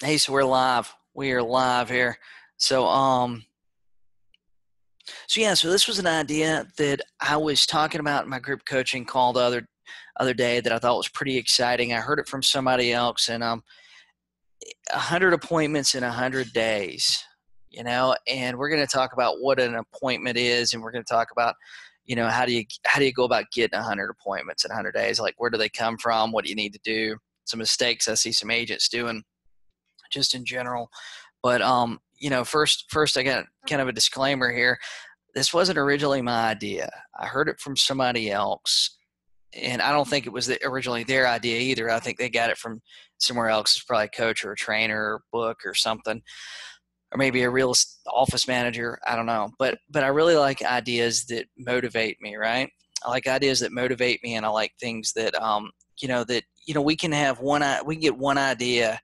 Hey, so we're live. We are live here. So, so this was an idea that I was talking about in my group coaching call the other day that I thought was pretty exciting. I heard it from somebody else, and 100 appointments in 100 days. And we're going to talk about what an appointment is, and we're going to talk about, how do you go about getting 100 appointments in 100 days? Like, where do they come from? What do you need to do? Some mistakes I see some agents doing, just in general. But first I got kind of a disclaimer here. This wasn't originally my idea. I heard it from somebody else, and I don't think it was originally their idea either. I think they got it from somewhere else. It's probably a coach or a trainer or book or something, or maybe a real office manager. I don't know. But I really like ideas that motivate me, right? I like ideas that motivate me, and I like things that we can have we can get one idea,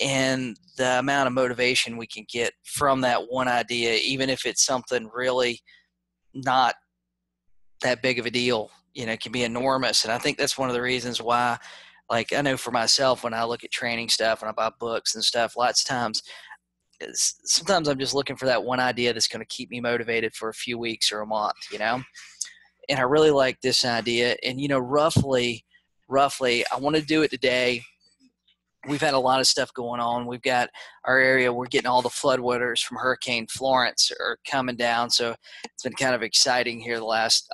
and the amount of motivation we can get from that one idea, even if it's something really not that big of a deal, can be enormous. And I think that's one of the reasons why, like, I know for myself, when I look at training stuff and I buy books and stuff, lots of times, sometimes I'm just looking for that one idea that's going to keep me motivated for a few weeks or a month. And I really like this idea. And, roughly, I want to do it today. We've had a lot of stuff going on. We've got our area, we're getting all the floodwaters from Hurricane Florence are coming down. So it's been kind of exciting here the last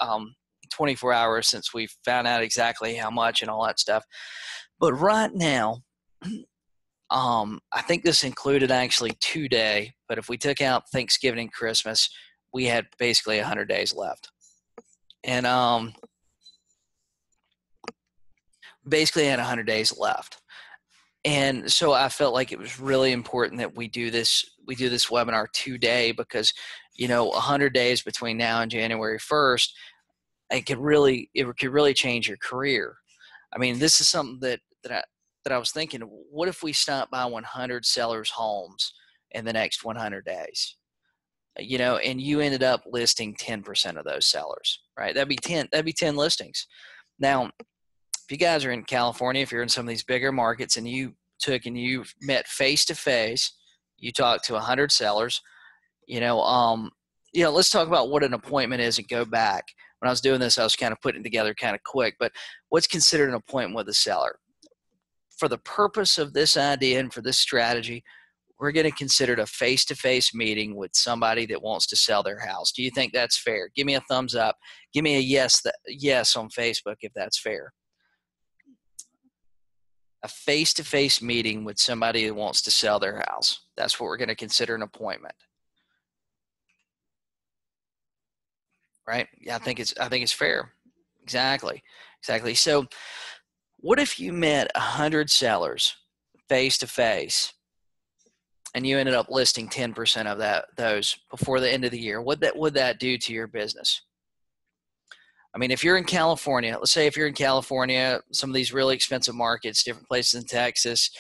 24 hours since we found out exactly how much and all that stuff. But right now, I think this included actually 2 days, but if we took out Thanksgiving and Christmas, we had basically 100 days left. And basically had 100 days left. And so I felt like it was really important that we do this webinar today, because 100 days between now and January 1st, it could really change your career. I mean, this is something that I was thinking, what if we stop by 100 sellers' homes in the next 100 days? And you ended up listing 10% of those sellers, right? That'd be 10 listings. Now, if you guys are in California, if you're in some of these bigger markets and you met face to face, you talked to 100 sellers, let's talk about what an appointment is and go back. When I was doing this, I was kind of putting it together kind of quick, but what's considered an appointment with a seller? For the purpose of this idea and for this strategy, we're going to consider it a face-to-face meeting with somebody that wants to sell their house. Do you think that's fair? Give me a thumbs up. Give me a yes on Facebook if that's fair. A face-to-face meeting with somebody who wants to sell their house. That's what we're going to consider an appointment. Right? Yeah, I think it's fair. Exactly. So what if you met 100 sellers face-to-face and you ended up listing 10% of those before the end of the year? What would that do to your business? I mean, if you're in California, let's say if you're in California, some of these really expensive markets, different places in Texas,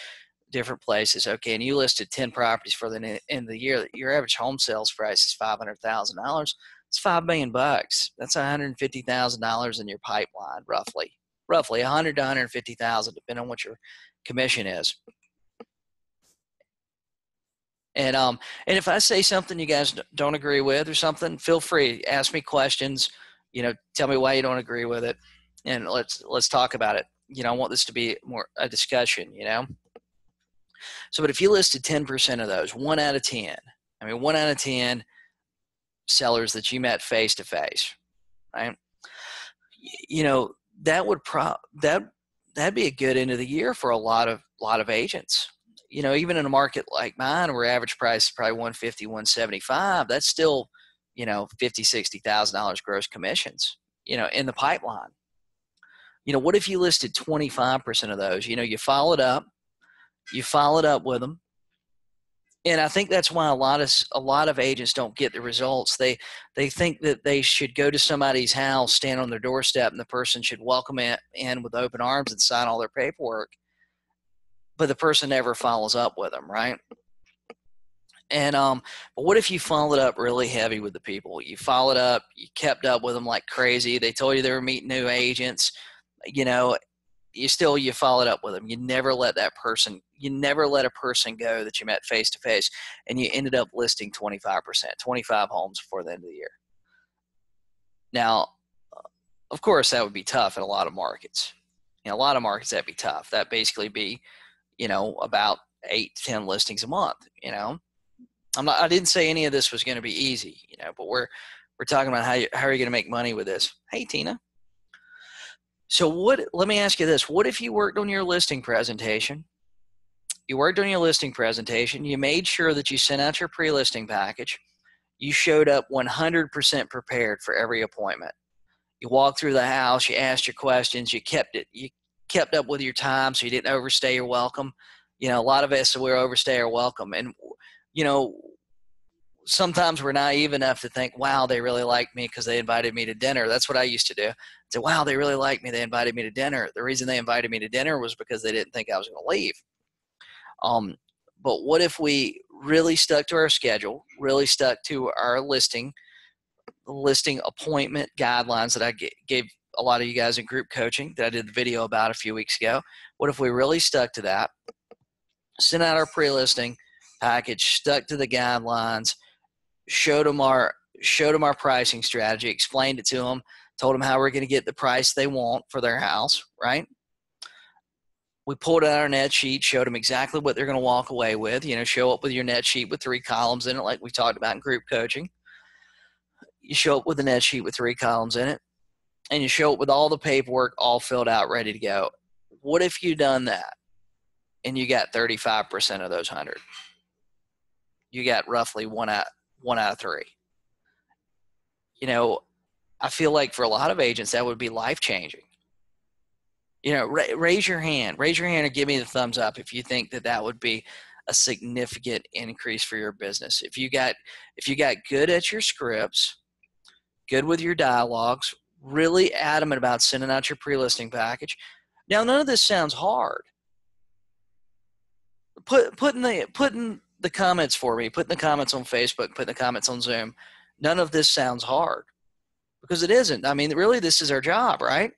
different places, okay, and you listed 10 properties for the end of the year, your average home sales price is $500,000. It's $5 million. That's $150,000 in your pipeline, roughly 100 to 150,000, depending on what your commission is. And if I say something you guys don't agree with or something, feel free, ask me questions. Tell me why you don't agree with it, and let's talk about it. I want this to be more a discussion, So, but if you listed 10% of those, 1 out of 10 sellers that you met face to face, right? That would that'd be a good end of the year for a lot of agents. Even in a market like mine where average price is probably 150, 175, that's still, $50,000, $60,000 gross commissions, in the pipeline. What if you listed 25% of those? You followed up with them. And I think that's why a lot of agents don't get the results. They think that they should go to somebody's house, stand on their doorstep, and the person should welcome it in with open arms and sign all their paperwork. But the person never follows up with them, right? And but what if you followed up really heavy with the people? You followed up, you kept up with them like crazy. They told you they were meeting new agents, you followed up with them. You never let a person go that you met face to face, and you ended up listing 25%, 25 homes before the end of the year. Now, of course, that would be tough in a lot of markets. In a lot of markets, that'd be tough. That'd basically be, about 8 to 10 listings a month. I didn't say any of this was going to be easy, but we're talking about how are you going to make money with this. Hey, Tina. So let me ask you this. What if you worked on your listing presentation? You made sure that you sent out your pre-listing package. You showed up 100% prepared for every appointment. You walked through the house, you asked your questions, you kept up with your time so you didn't overstay your welcome. A lot of us, we overstay our welcome. And, sometimes we're naive enough to think, wow, they really like me because they invited me to dinner. That's what I used to do. I'd say, wow, they really like me. They invited me to dinner. The reason they invited me to dinner was because they didn't think I was going to leave. But what if we really stuck to our schedule, really stuck to our listing appointment guidelines that I gave a lot of you guys in group coaching that I did the video about a few weeks ago? What if we really stuck to that, sent out our pre-listing package, stuck to the guidelines, showed them our pricing strategy, explained it to them, told them how we're going to get the price they want for their house, right? We pulled out our net sheet, showed them exactly what they're going to walk away with. Show up with your net sheet with 3 columns in it, like we talked about in group coaching. You show up with a net sheet with 3 columns in it, and you show up with all the paperwork all filled out, ready to go. What if you done that and you got 35% of those 100? You got roughly one out of 3. I feel like for a lot of agents that would be life-changing. Raise your hand or give me the thumbs up if you think that would be a significant increase for your business. If you got good at your scripts, good with your dialogues, really adamant about sending out your pre-listing package. Now, none of this sounds hard. Put in the comments for me, put in the comments on Facebook, put in the comments on Zoom. None of this sounds hard, because it isn't. I mean, really, this is our job, right?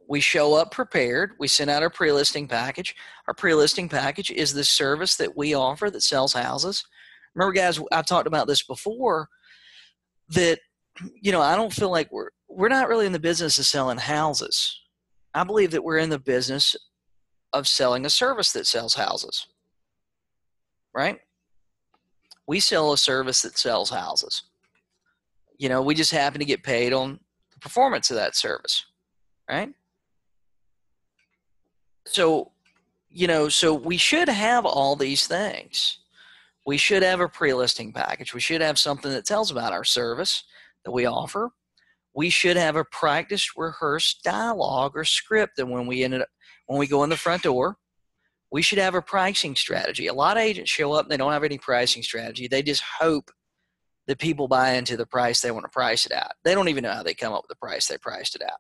We show up prepared. We send out our pre-listing package. Our pre-listing package is the service that we offer that sells houses. Remember, guys, I've talked about this before, that, I don't feel like we're not really in the business of selling houses. I believe that we're in the business of selling a service that sells houses, right? We sell a service that sells houses. We just happen to get paid on the performance of that service, right? So, so we should have all these things. We should have a pre-listing package. We should have something that tells about our service that we offer. We should have a practiced, rehearsed dialogue or script that when we go in the front door, we should have a pricing strategy. A lot of agents show up and they don't have any pricing strategy. They just hope that people buy into the price they want to price it at. They don't even know how they come up with the price they priced it at.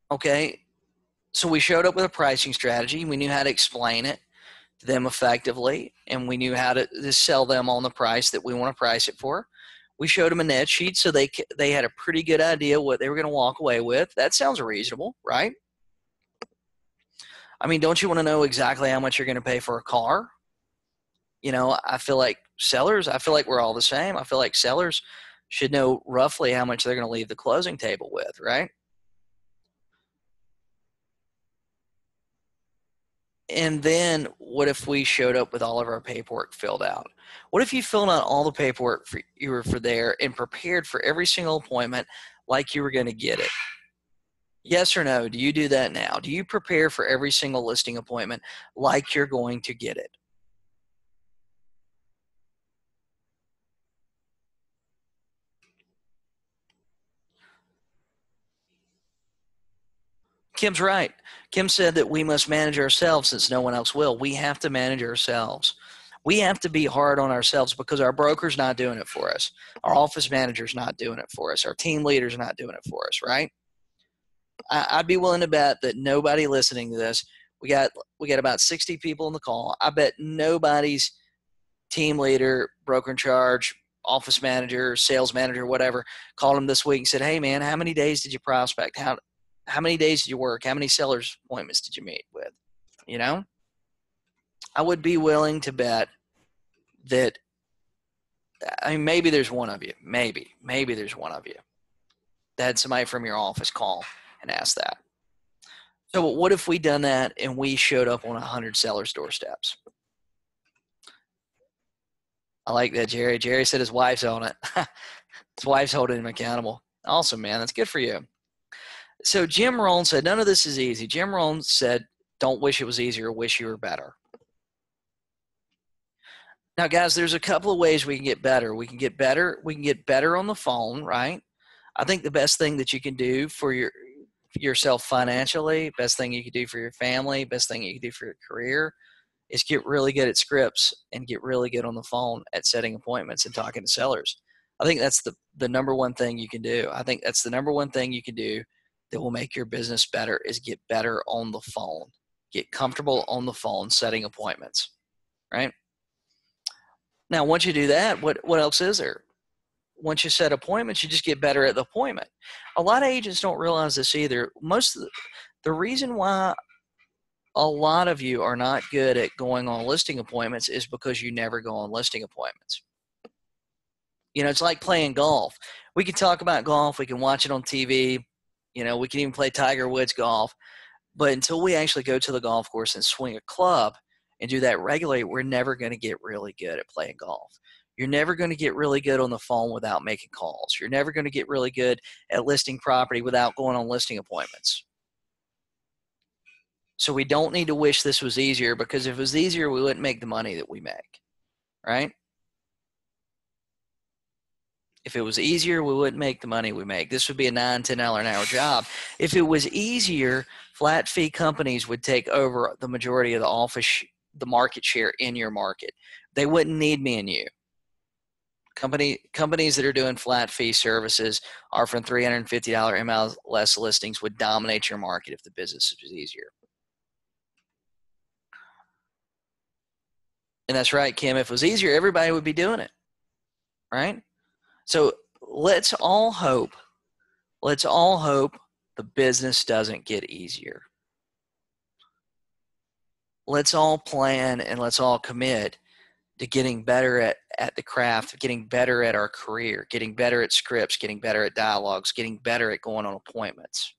Okay, so we showed up with a pricing strategy. We knew how to explain it to them effectively, and we knew how to sell them on the price that we want to price it for. We showed them a net sheet so they had a pretty good idea what they were going to walk away with. That sounds reasonable, right? I mean, don't you want to know exactly how much you're going to pay for a car? I feel like we're all the same. I feel like sellers should know roughly how much they're going to leave the closing table with, right? And then what if we showed up with all of our paperwork filled out? What if you filled out all the paperwork you were for there and prepared for every single appointment like you were going to get it? Yes or no? Do you do that now? Do you prepare for every single listing appointment like you're going to get it? Kim's right. Kim said that we must manage ourselves since no one else will. We have to manage ourselves. We have to be hard on ourselves because our broker's not doing it for us. Our office manager's not doing it for us. Our team leader's not doing it for us, right? I'd be willing to bet that nobody listening to this, we got about 60 people in the call. I bet nobody's team leader, broker in charge, office manager, sales manager, whatever, called him this week and said, hey, man, how many days did you prospect? How many days did you work? How many sellers appointments did you meet with? You know, I would be willing to bet that, I mean, maybe there's one of you, maybe there's one of you that had somebody from your office call and ask that. So what if we done that and we showed up on 100 sellers' doorsteps? I like that, Jerry. Jerry said his wife's on it. His wife's holding him accountable. Awesome, man. That's good for you. So Jim Rohn said, none of this is easy. Jim Rohn said, don't wish it was easier, wish you were better. Now, guys, there's a couple of ways we can get better. We can get better on the phone, right? I think the best thing that you can do for yourself financially, best thing you can do for your family, best thing you can do for your career is get really good at scripts and get really good on the phone at setting appointments and talking to sellers. I think that's the number one thing you can do. I think that's the number one thing you can do that will make your business better is get better on the phone. Get comfortable on the phone setting appointments, right? Now, once you do that, what else is there? Once you set appointments, you just get better at the appointment. A lot of agents don't realize this either. Most of the reason why a lot of you are not good at going on listing appointments is because you never go on listing appointments. You know, it's like playing golf. We can talk about golf. We can watch it on TV. You know, we can even play Tiger Woods golf. But until we actually go to the golf course and swing a club and do that regularly, we're never going to get really good at playing golf. You're never going to get really good on the phone without making calls. You're never going to get really good at listing property without going on listing appointments. So we don't need to wish this was easier, because if it was easier, we wouldn't make the money that we make, right? If it was easier, we wouldn't make the money we make. This would be a $9, $10 an hour job. If it was easier, flat fee companies would take over the majority of the market share in your market. They wouldn't need me and you. Companies that are doing flat fee services offering $350 MLS listings would dominate your market if the business was easier. And that's right, Kim. If it was easier, everybody would be doing it, right? So let's all hope the business doesn't get easier. Let's all plan and let's all commit to getting better at the craft, getting better at our career, getting better at scripts, getting better at dialogues, getting better at going on appointments.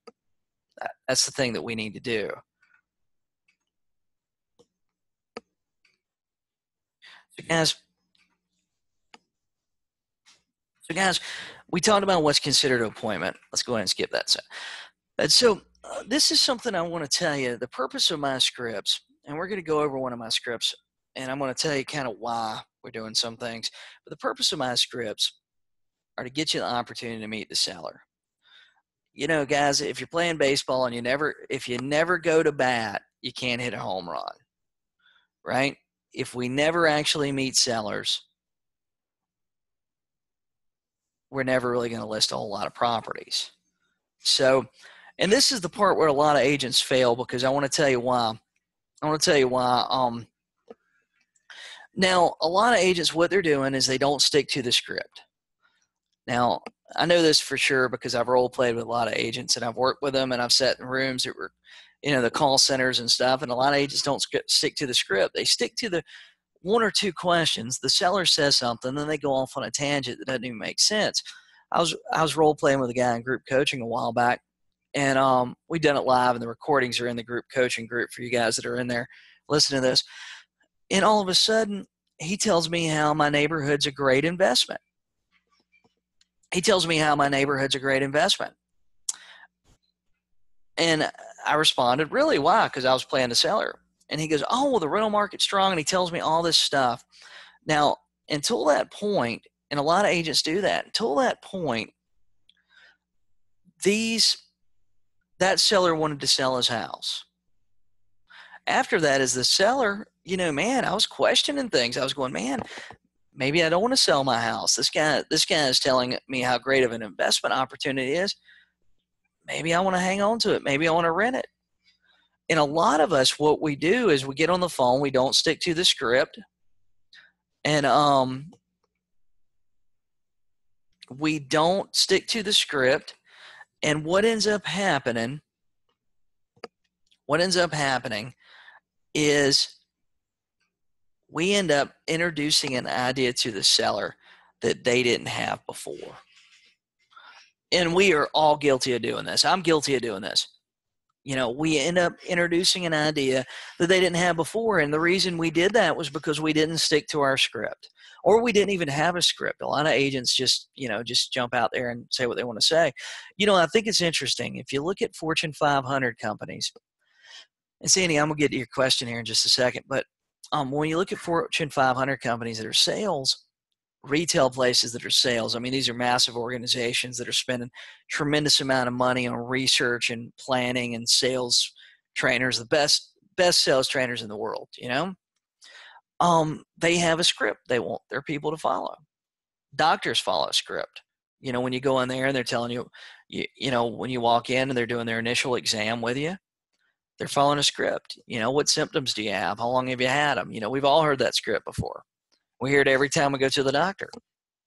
That's the thing that we need to do. So guys, we talked about what's considered an appointment. Let's go ahead and skip that. So this is something I want to tell you. The purpose of my scripts, and we're going to go over one of my scripts, and I'm going to tell you kind of why we're doing some things. But the purpose of my scripts are to get you the opportunity to meet the seller. You know, guys, if you're playing baseball and if you never go to bat, you can't hit a home run, right? If we never actually meet sellers, we're never really going to list a whole lot of properties. So, and this is the part where a lot of agents fail, because I want to tell you why. Now, a lot of agents, what they're doing is they don't stick to the script. Now, I know this for sure because I've role played with a lot of agents, and I've worked with them, and I've sat in rooms that were, you know, the call centers and stuff, and a lot of agents don't stick to the script. They stick to the one or two questions. The seller says something, then they go off on a tangent that doesn't even make sense. I was role playing with a guy in group coaching a while back, and we done it live, and the recordings are in the group coaching group for you guys that are in there listening to this. And all of a sudden, he tells me how my neighborhood's a great investment. And I responded, really, why? Because I was playing the seller. And he goes, oh, well, the rental market's strong. And he tells me all this stuff. Now, until that point, and a lot of agents do that, until that point, that seller wanted to sell his house. After that, as the seller, you know, man, I was questioning things. I was going, man, maybe I don't want to sell my house. This guy is telling me how great of an investment opportunity it is. Maybe I want to hang on to it. Maybe I want to rent it. And a lot of us, what we do is we get on the phone. We don't stick to the script. And We don't stick to the script. And what ends up happening is we end up introducing an idea to the seller that they didn't have before. And we are all guilty of doing this. I'm guilty of doing this. We end up introducing an idea that they didn't have before. And the reason we did that was because we didn't stick to our script, or we didn't even have a script. A lot of agents just jump out there and say what they want to say. I think it's interesting. If you look at Fortune 500 companies, and Sandy, I'm going to get to your question here in just a second, but when you look at Fortune 500 companies that are sales, retail places that are sales, I mean, these are massive organizations that are spending tremendous amount of money on research and planning and sales trainers, the best sales trainers in the world. They have a script they want their people to follow. Doctors follow a script. When you go in there and they're telling you, when you walk in and they're doing their initial exam with you, they're following a script. What symptoms do you have? How long have you had them? We've all heard that script before. We hear it every time we go to the doctor.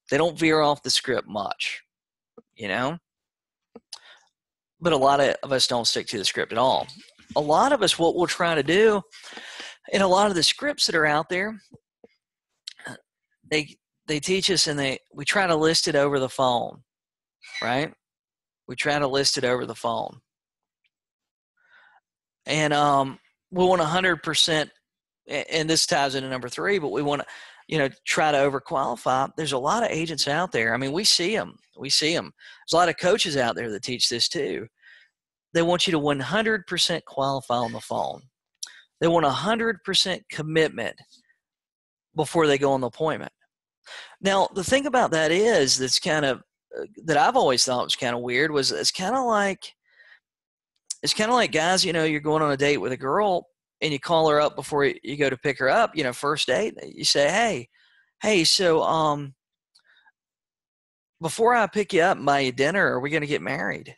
They don't veer off the script much, But a lot of us don't stick to the script at all. A lot of us, what we'll try to do, and a lot of the scripts that are out there, they teach us, and we try to list it over the phone, right? We try to list it over the phone. And we want 100%, and this ties into number 3, but we want to, try to overqualify. There's a lot of agents out there. I mean, we see them. There's a lot of coaches out there that teach this too. They want you to 100% qualify on the phone. They want 100% commitment before they go on the appointment. Now, the thing about that is that I've always thought was kind of weird was it's kind of like guys, you're going on a date with a girl and you call her up before you go to pick her up, first date. You say, hey, so before I pick you up and buy you dinner, are we going to get married?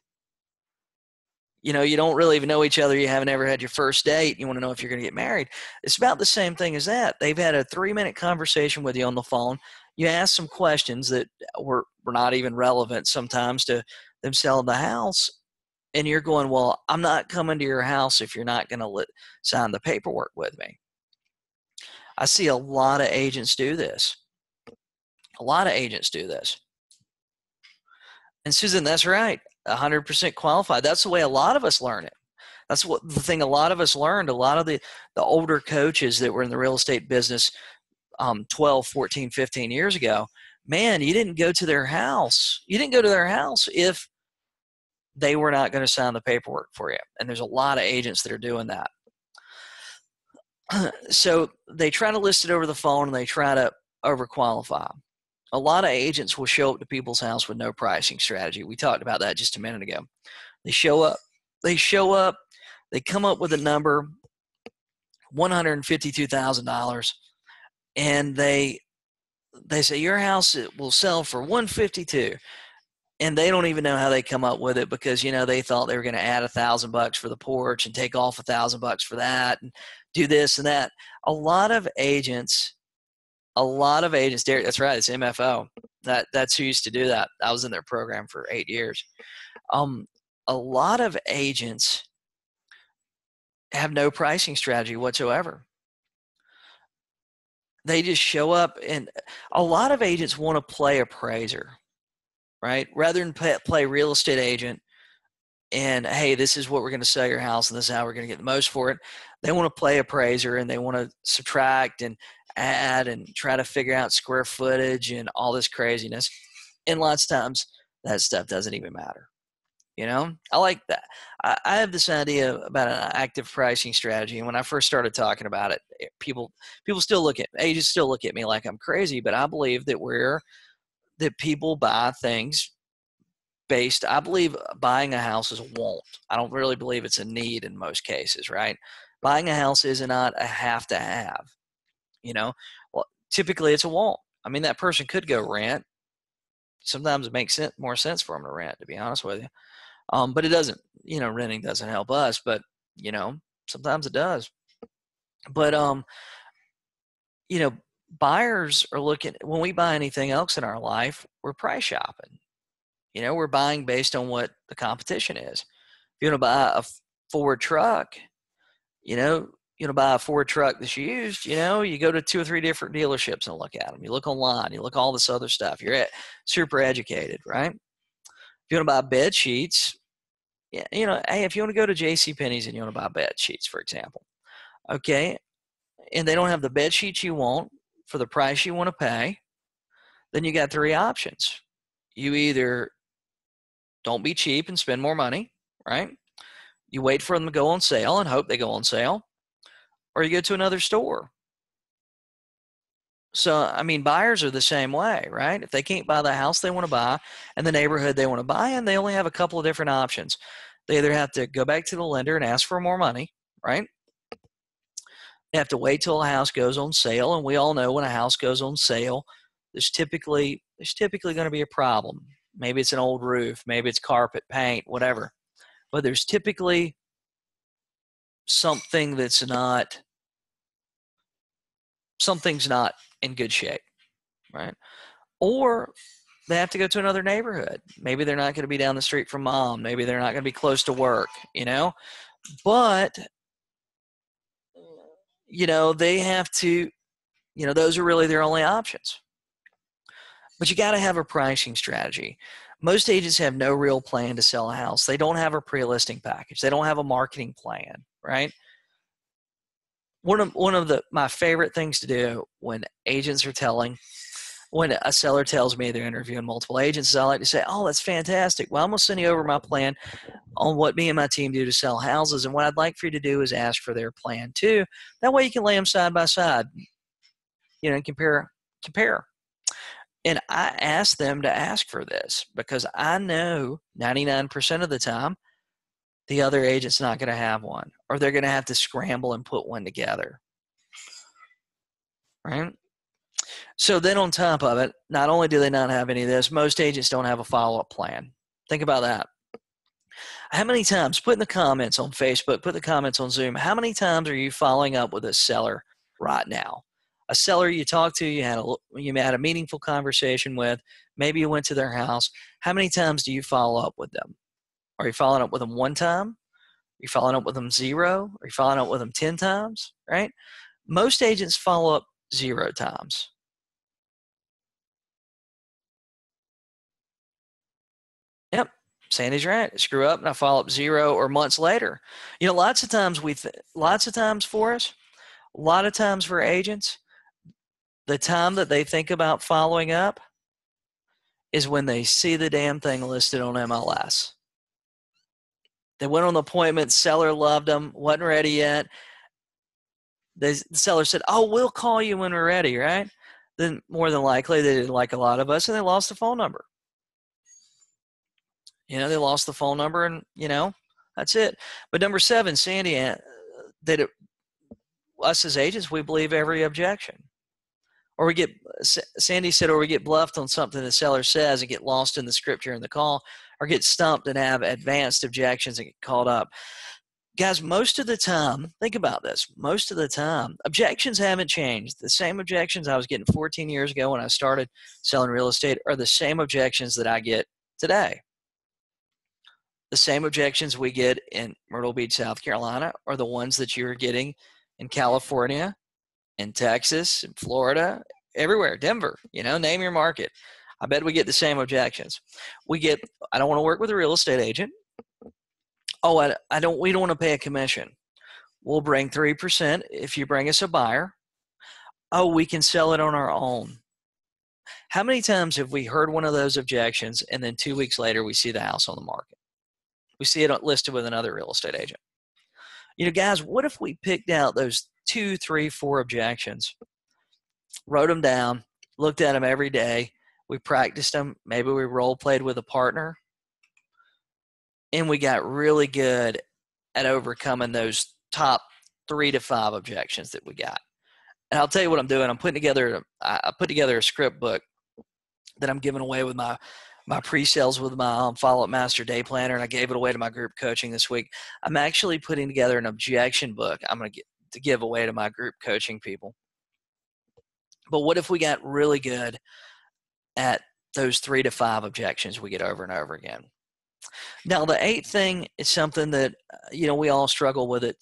You don't really even know each other. You haven't ever had your first date. You want to know if you're going to get married. It's about the same thing as that. They've had a 3-minute conversation with you on the phone. You ask some questions that were not even relevant sometimes to them selling the house. And you're going, well, I'm not coming to your house if you're not going to sign the paperwork with me. I see a lot of agents do this. And Susan, that's right. 100% qualified. That's the way a lot of us learn it. That's the thing a lot of us learned. A lot of the older coaches that were in the real estate business 12, 14, 15 years ago, man, you didn't go to their house. You didn't go to their house if they were not going to sign the paperwork for you. And there's a lot of agents that are doing that. So they try to list it over the phone and they try to overqualify. A lot of agents will show up to people's house with no pricing strategy. We talked about that just a minute ago. They show up, they come up with a number, $152,000, and they say your house will sell for $152,000. And they don't even know how they come up with it because, they thought they were going to add $1,000 for the porch and take off $1,000 for that and do this and that. A lot of agents, Derek, that's right. It's MFO. That's who used to do that. I was in their program for 8 years. A lot of agents have no pricing strategy whatsoever. They just show up, and a lot of agents want to play appraiser. Right? Rather than play real estate agent and, hey, this is what we're going to sell your house and this is how we're going to get the most for it. They want to play appraiser and they want to subtract and add and try to figure out square footage and all this craziness. And lots of times that stuff doesn't even matter. I like that. I have this idea about an active pricing strategy. And when I first started talking about it, agents still look at me like I'm crazy, but I believe that people buy things I believe buying a house is a want. I don't really believe it's a need in most cases, right? Buying a house is not a have to have, well, typically it's a want. I mean, that person could go rent. Sometimes it makes more sense for them to rent, to be honest with you. But it doesn't, renting doesn't help us, but sometimes it does. But, buyers are looking, when we buy anything else in our life, we're price shopping. We're buying based on what the competition is. If you want to buy a Ford truck, you want to buy a Ford truck that's used, you go to 2 or 3 different dealerships and look at them. You look online, you look at all this other stuff. You're super educated, right? If you want to buy bed sheets, hey, if you want to go to JCPenney's and you want to buy bed sheets, for example, okay, and they don't have the bed sheets you want for the price you want to pay, then you got 3 options. You either don't be cheap and spend more money, right? You wait for them to go on sale and hope they go on sale, or you go to another store. So, buyers are the same way, right? If they can't buy the house they want to buy and the neighborhood they want to buy in, they only have a couple of different options. They either have to go back to the lender and ask for more money, right? They have to wait till a house goes on sale, and we all know when a house goes on sale, there's typically going to be a problem. Maybe it's an old roof, maybe it's carpet, paint, whatever. But there's typically something's not in good shape, right? Or they have to go to another neighborhood. Maybe they're not going to be down the street from mom. Maybe they're not going to be close to work, But, they have to, those are really their only options. But you got to have a pricing strategy. Most agents have no real plan to sell a house. They don't have a pre-listing package. They don't have a marketing plan, right? One of my favorite things to do when a seller tells me they're interviewing multiple agents, I like to say, oh, that's fantastic. Well, I'm going to send you over my plan on what me and my team do to sell houses. And what I'd like for you to do is ask for their plan too. That way you can lay them side by side, and compare. And I ask them to ask for this because I know 99% of the time the other agent's not going to have one, or they're going to have to scramble and put one together, right? So then on top of it, not only do they not have any of this, most agents don't have a follow-up plan. Think about that. How many times, put in the comments on Facebook, put the comments on Zoom, how many times are you following up with a seller right now? A seller you talked to, you had a meaningful conversation with, maybe you went to their house. How many times do you follow up with them? Are you following up with them 1 time? Are you following up with them 0? Are you following up with them 10 times, right? Most agents follow up 0 times. Yep, Sandy's right. Screw up and I follow up 0 or months later. Lots of times for us, a lot of times for agents, the time that they think about following up is when they see the damn thing listed on MLS. They went on the appointment, seller loved them, wasn't ready yet. The seller said, oh, we'll call you when we're ready, right? Then more than likely they didn't like a lot of us and they lost the phone number. They lost the phone number and, that's it. But number 7, Sandy, us as agents, we believe every objection. Or Sandy said, or we get bluffed on something the seller says and get lost in the script during the call, or get stumped and have advanced objections and get called up. Guys, most of the time, think about this, most of the time, objections haven't changed. The same objections I was getting 14 years ago when I started selling real estate are the same objections that I get today. The same objections we get in Myrtle Beach, South Carolina are the ones that you're getting in California, in Texas, in Florida, everywhere, Denver, name your market. I bet we get the same objections. I don't want to work with a real estate agent. Oh, we don't want to pay a commission. We'll bring 3% if you bring us a buyer. Oh, we can sell it on our own. How many times have we heard one of those objections and then 2 weeks later we see the house on the market? We see it listed with another real estate agent. Guys, what if we picked out those 2, 3, 4 objections, wrote them down, looked at them every day, we practiced them, maybe we role played with a partner, and we got really good at overcoming those top 3 to 5 objections that we got. And I'll tell you what I'm doing. I put together a script book that I'm giving away with my pre-sales with my Follow-Up Master Day Planner, and I gave it away to my group coaching this week. I'm actually putting together an objection book I'm going to give away to my group coaching people. But what if we got really good at those 3 to 5 objections we get over and over again. Now, the 8th thing is something that, we all struggle with it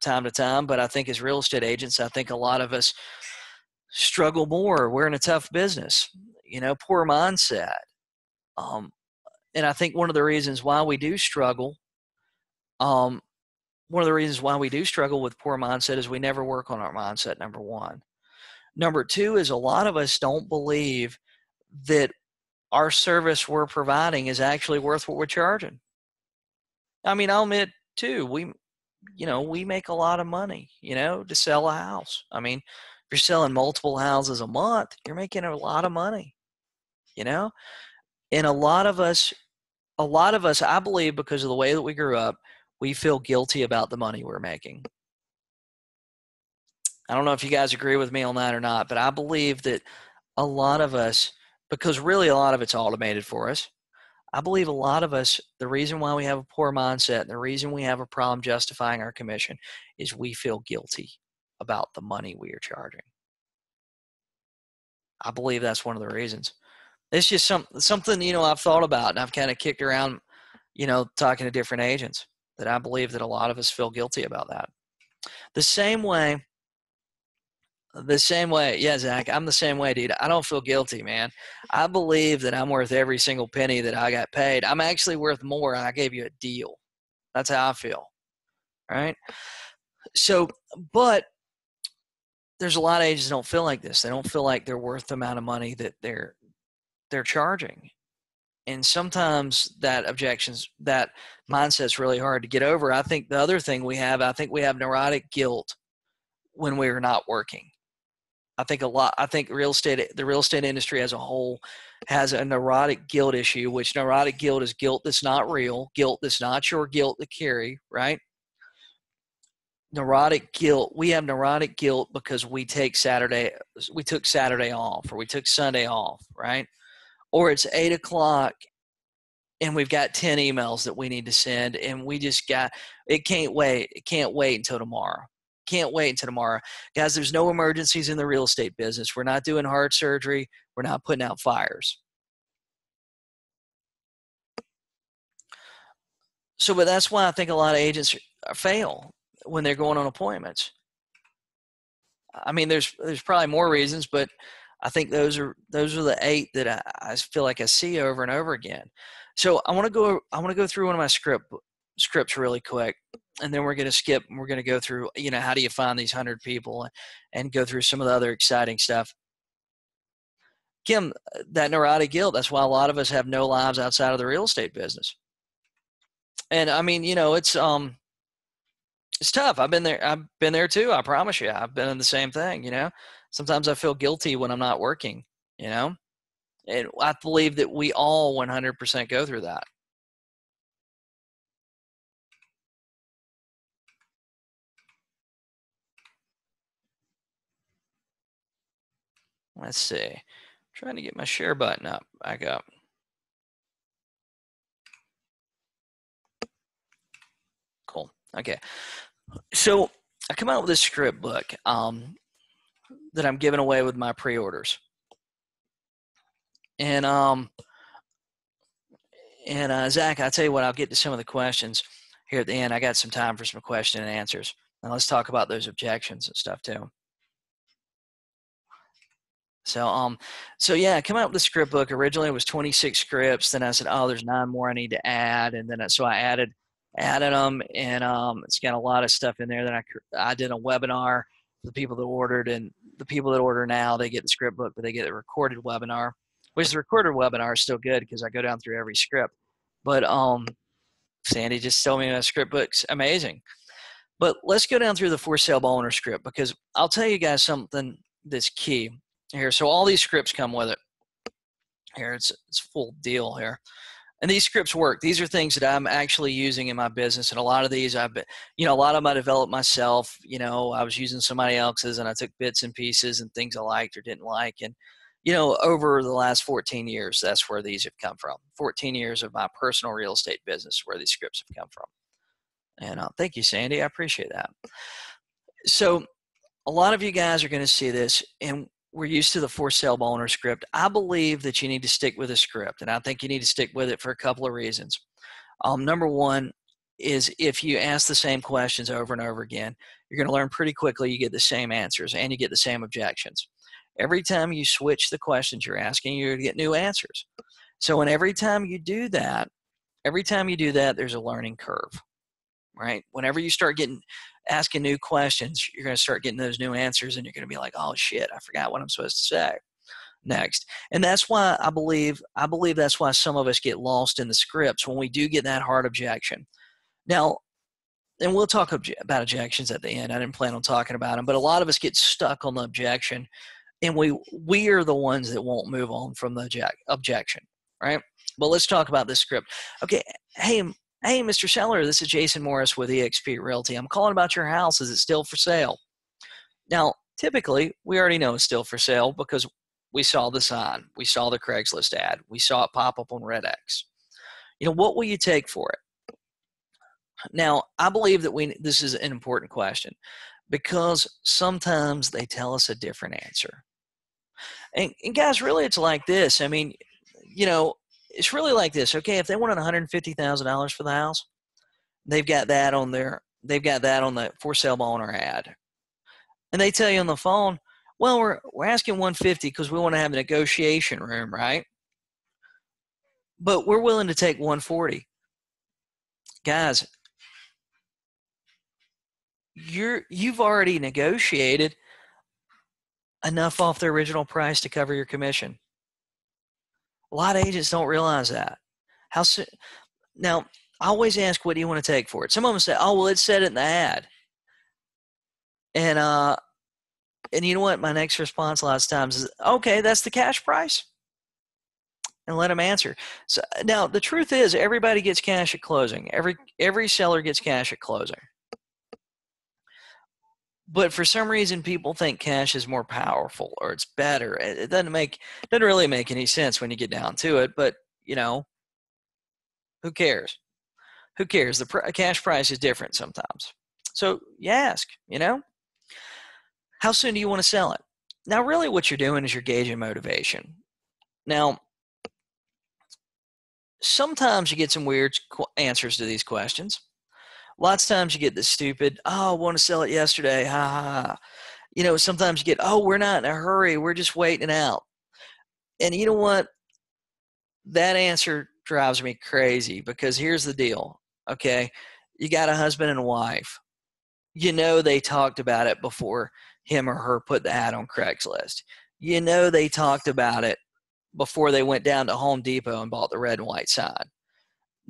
time to time, but I think as real estate agents, I think a lot of us struggle more. We're in a tough business, poor mindset. And I think one of the reasons why we do struggle, with poor mindset is we never work on our mindset, number one. Number two is a lot of us don't believe that our service we're providing is actually worth what we're charging. I mean, I'll admit too, we make a lot of money, to sell a house. I mean, if you're selling multiple houses a month, you're making a lot of money, and a lot of us, I believe, because of the way that we grew up, we feel guilty about the money we're making. I don't know if you guys agree with me on that or not, but I believe that a lot of us, because really a lot of it's automated for us, I believe a lot of us, the reason why we have a poor mindset and the reason we have a problem justifying our commission is we feel guilty about the money we are charging. I believe that's one of the reasons. It's just something, I've thought about, and I've kind of kicked around, talking to different agents, that I believe that a lot of us feel guilty about that. The same way, yeah, Zach, I'm the same way, dude. I don't feel guilty, man. I believe that I'm worth every single penny that I got paid. I'm actually worth more, and I gave you a deal. That's how I feel, right? So, but there's a lot of agents that don't feel like this. They don't feel like they're worth the amount of money that they're charging. And sometimes that mindset's really hard to get over. I think the other thing we have neurotic guilt when we are not working. I think the real estate industry as a whole has a neurotic guilt issue, which neurotic guilt is guilt that's not real, guilt that's not your guilt to carry, right? Neurotic guilt. We have neurotic guilt because we took Saturday off, or we took Sunday off, right? Or it's 8 o'clock and we've got 10 emails that we need to send, and it can't wait. It can't wait until tomorrow. Can't wait until tomorrow. Guys, there's no emergencies in the real estate business. We're not doing heart surgery. We're not putting out fires. So, but that's why I think a lot of agents fail when they're going on appointments. I mean, there's probably more reasons, but I think those are the 8 that I feel like I see over and over again. So I want to go through one of my scripts really quick, and then we're going to skip. And we're going to go through, how do you find these 100 people, and go through some of the other exciting stuff. Kim, that neurotic guilt, that's why a lot of us have no lives outside of the real estate business. And I mean, it's tough. I've been there too. I promise you, I've been in the same thing. Sometimes I feel guilty when I'm not working, and I believe that we all 100% go through that. Let's see. I'm trying to get my share button back up. Cool. Okay. So I come out with this script book that I'm giving away with my pre-orders. And Zach, I tell you what, I'll get to some of the questions here at the end. I got some time for some question and answers. Now let's talk about those objections and stuff too. So yeah, I come out with the script book. Originally it was 26 scripts. Then I said, oh, there's 9 more I need to add. And then so I added them, and it's got a lot of stuff in there. Then I did a webinar for the people that ordered, and the people that order now, they get the script book, but they get a recorded webinar, which the recorded webinar is still good because I go down through every script. But Sandy just told me my script book's amazing. But let's go down through the for sale by owner script, because I'll tell you guys something that's key here. So all these scripts come with it. Here, it's full deal here. And these scripts work. These are things that I'm actually using in my business. And a lot of these a lot of them I developed myself. I was using somebody else's, and I took bits and pieces and things I liked or didn't like. And, over the last 14 years, that's where these have come from. 14 years of my personal real estate business where these scripts have come from. And thank you, Sandy. I appreciate that. So a lot of you guys are going to see this, and we're used to the for sale by owner script. I believe that you need to stick with a script, and I think you need to stick with it for a couple of reasons. Number one is if you ask the same questions over and over again, you're going to learn pretty quickly you get the same answers and you get the same objections. Every time you switch the questions you're asking, you're going to get new answers. So, every time you do that, there's a learning curve, right? Whenever you start asking new questions, you're going to start getting those new answers, and you're going to be like, oh shit, I forgot what I'm supposed to say next. And that's why I believe that's why some of us get lost in the scripts when we do get that hard objection. Now, and we'll talk about objections at the end. I didn't plan on talking about them, but a lot of us get stuck on the objection, and we are the ones that won't move on from the objection, right? But let's talk about this script. Okay, hey, Mr. Seller, this is Jason Morris with eXp Realty. I'm calling about your house. Is it still for sale? Now, typically, we already know it's still for sale because we saw the sign. We saw the Craigslist ad. We saw it pop up on RedX. What will you take for it? Now, I believe that this is an important question because sometimes they tell us a different answer. And guys, really, it's like this. I mean, it's really like this. Okay, if they wanted $150,000 for the house, they've got that on the for sale by owner ad, and they tell you on the phone, well, we're asking 150 because we want to have a negotiation room, right? But we're willing to take 140. Guys, you've already negotiated enough off the original price to cover your commission. A lot of agents don't realize that. How soon? Now, I always ask, what do you want to take for it? Some of them say, oh, well, it said it in the ad. And you know what? My next response a lot of times is, okay, that's the cash price. And let them answer. So now the truth is, everybody gets cash at closing. Every seller gets cash at closing. But for some reason, people think cash is more powerful or it's better. It doesn't really make any sense when you get down to it. But who cares? Who cares? The cash price is different sometimes. So you ask, how soon do you want to sell it? Now, really, what you're doing is you're gauging motivation. Now, sometimes you get some weird answers to these questions. Lots of times you get the stupid, oh, I want to sell it yesterday, ha ha ha. Sometimes you get, oh, we're not in a hurry, we're just waiting it out. And you know what? That answer drives me crazy because here's the deal, okay? You got a husband and a wife. They talked about it before him or her put the ad on Craigslist. They talked about it before they went down to Home Depot and bought the red and white sign.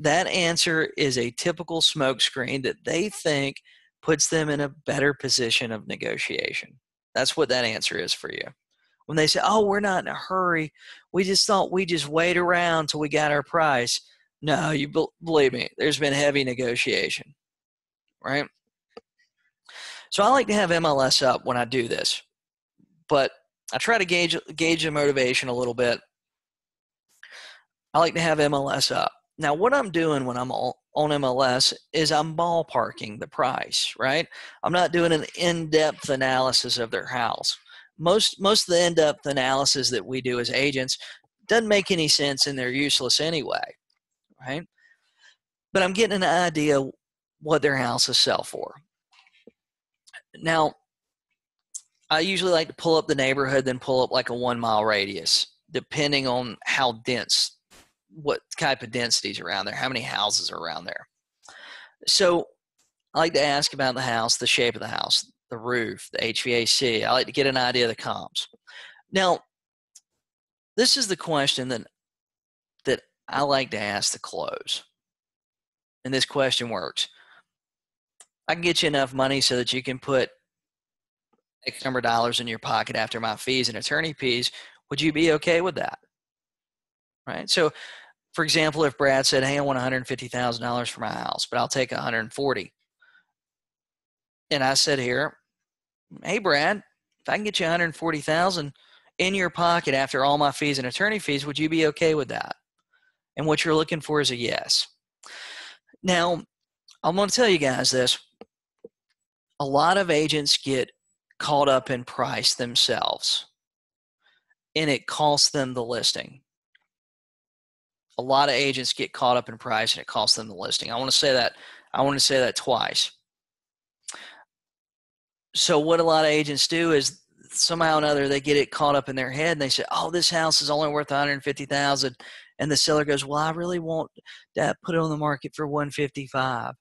That answer is a typical smokescreen that they think puts them in a better position of negotiation. That's what that answer is for you. When they say, oh, we're not in a hurry, we just thought we'd just wait around till we got our price. No, you believe me, there's been heavy negotiation, right? So I like to have MLS up when I do this, but I try to gauge the motivation a little bit. I like to have MLS up. Now, what I'm doing when I'm on MLS is I'm ballparking the price, right? I'm not doing an in-depth analysis of their house. Most of the in-depth analysis that we do as agents doesn't make any sense and they're useless anyway, right? But I'm getting an idea what their houses sell for. Now, I usually like to pull up the neighborhood, then pull up like a 1 mile radius, depending on how dense, what type of densities around there, how many houses are around there. So I like to ask about the house, the shape of the house, the roof, the HVAC. I like to get an idea of the comps. Now, this is the question that I like to ask to close. And this question works. I can get you enough money so that you can put X number of dollars in your pocket after my fees and attorney fees. Would you be okay with that? Right? So, for example, if Brad said, hey, I want $150,000 for my house, but I'll take $140,000. And I said here, hey, Brad, if I can get you $140,000 in your pocket after all my fees and attorney fees, would you be okay with that? And what you're looking for is a yes. Now, I'm going to tell you guys this. A lot of agents get caught up in price themselves. and it costs them the listing. A lot of agents get caught up in price and it costs them the listing. I want to say that twice. So what a lot of agents do is somehow or another they get it caught up in their head and they say, oh, this house is only worth $150,000, and the seller goes, well, I really want that, put it on the market for $155.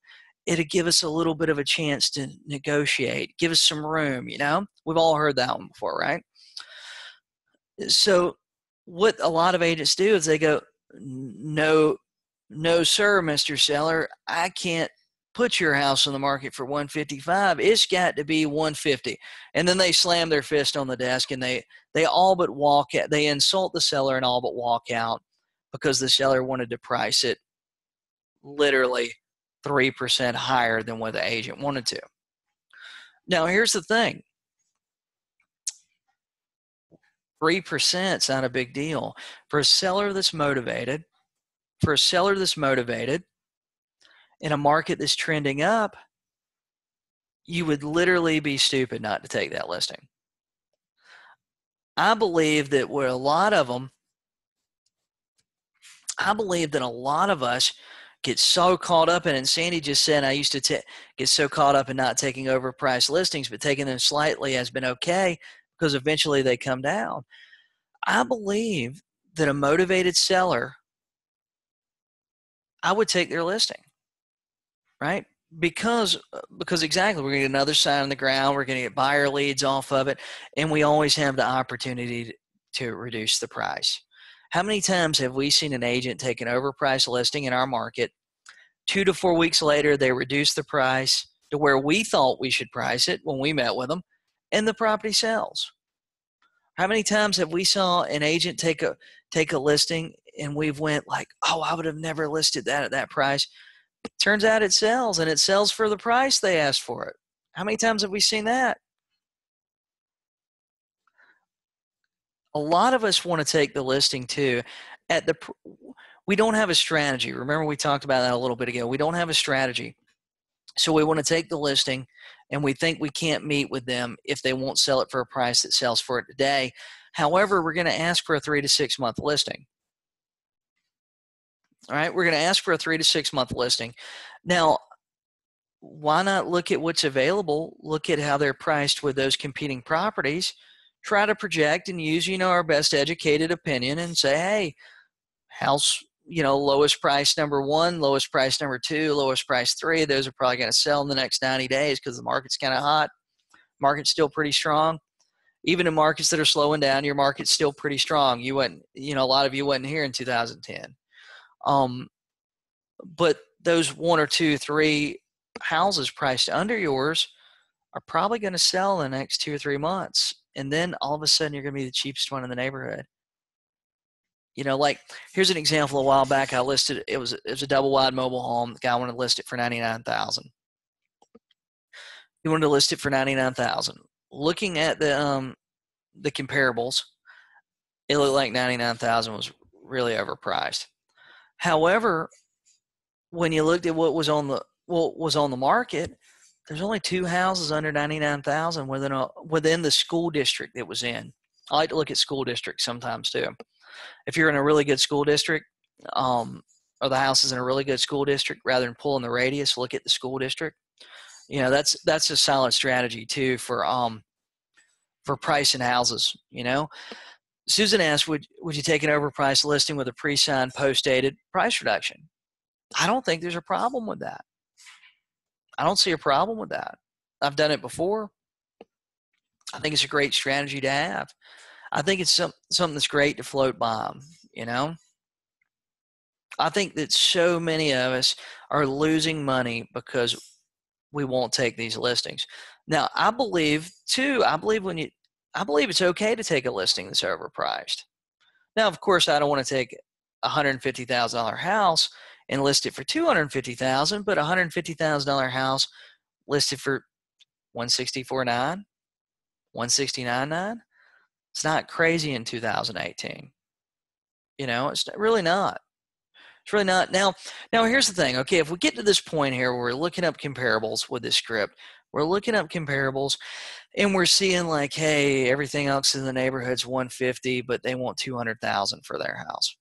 It'll give us a little bit of a chance to negotiate, give us some room. We've all heard that one before, right? So what a lot of agents do is they go, no sir, Mr. Seller, I can't put your house on the market for $155. It's got to be $150. And then they slam their fist on the desk and they all but walk out. They insult the seller and all but walk out because the seller wanted to price it literally 3% higher than what the agent wanted to. Now, here's the thing. 3% is not a big deal. For a seller that's motivated, in a market that's trending up, you would literally be stupid not to take that listing. I believe that a lot of us get so caught up in it. And Sandy just said, I used to get so caught up in not taking overpriced listings, but taking them slightly has been okay because eventually they come down. I believe that a motivated seller, I would take their listing, right? Because exactly, we're going to get another sign on the ground, we're going to get buyer leads off of it, and we always have the opportunity to reduce the price. How many times have we seen an agent take an overpriced listing in our market, 2 to 4 weeks later they reduce the price to where we thought we should price it when we met with them, and the property sells? How many times have we saw an agent take a listing and we've went like, oh, I would have never listed that at that price. Turns out it sells, and it sells for the price they asked for it. How many times have we seen that? A lot of us want to take the listing too. We don't have a strategy. Remember, we talked about that a little bit ago. We don't have a strategy. So we want to take the listing, and we think we can't meet with them if they won't sell it for a price that sells for it today. However, we're going to ask for a 3 to 6 month listing. All right, we're going to ask for a 3 to 6 month listing. Now, why not look at what's available? Look at how they're priced with those competing properties. Try to project and use, our best educated opinion and say, hey, house, lowest price number 1, lowest price number 2, lowest price 3. Those are probably going to sell in the next 90 days because the market's kind of hot. Market's still pretty strong. Even in markets that are slowing down, your market's still pretty strong. You wouldn't, a lot of you wasn't here in 2010. But those 1 or 2, 3 houses priced under yours are probably going to sell in the next 2 or 3 months. And then all of a sudden you're going to be the cheapest one in the neighborhood. Like here's an example. A while back I listed, it was a double wide mobile home. The guy wanted to list it for $99,000. He wanted to list it for $99,000. Looking at the comparables, it looked like $99,000 was really overpriced. However, when you looked at what was on the market, there's only 2 houses under $99,000 within the school district it was in. I like to look at school districts sometimes too. If you're in a really good school district, or the house is in a really good school district, rather than pulling the radius, look at the school district. That's a solid strategy too for pricing houses. Susan asked, would you take an overpriced listing with a pre-signed, post-dated price reduction? I don't think there's a problem with that. I don't see a problem with that. I've done it before. I think it's a great strategy to have. I think it's something that's great to float by them, I think that so many of us are losing money because we won't take these listings. Now, I believe it's okay to take a listing that's overpriced. Now, of course, I don't want to take a $150,000 house and list it for $250,000, but a $150,000 house listed for $164,900, $169,900. It's not crazy in 2018. It's really not. It's really not. Now here's the thing. Okay, if we get to this point here where we're looking up comparables with this script, We're looking up comparables, and we're seeing like, hey, everything else in the neighborhood's 150, but they want 200,000 for their house.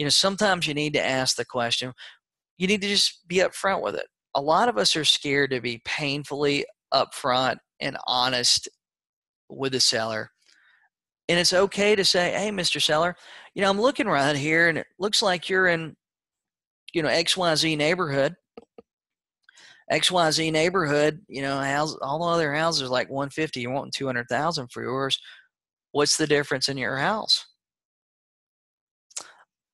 Sometimes you need to ask the question. You need to just be upfront with it. A lot of us are scared to be painfully upfront and honest with the seller. And it's okay to say, hey, Mr. Seller, I'm looking right here and it looks like you're in, XYZ neighborhood. XYZ neighborhood, all the other houses are like 150. You're wanting 200,000 for yours. What's the difference in your house?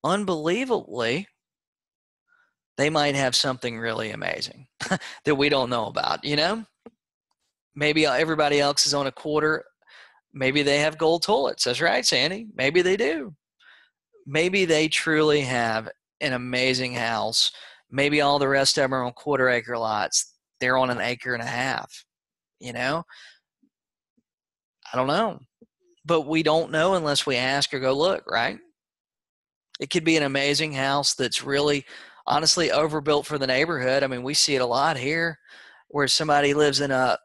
Unbelievably, they might have something really amazing that we don't know about, Maybe everybody else is on a quarter. Maybe they have gold toilets. That's right, Sandy. Maybe they do. Maybe they truly have an amazing house. Maybe all the rest of them are on quarter-acre lots. They're on an acre and a half. I don't know. But we don't know unless we ask or go look, right? It could be an amazing house that's really, honestly, overbuilt for the neighborhood. I mean, we see it a lot here where somebody lives in a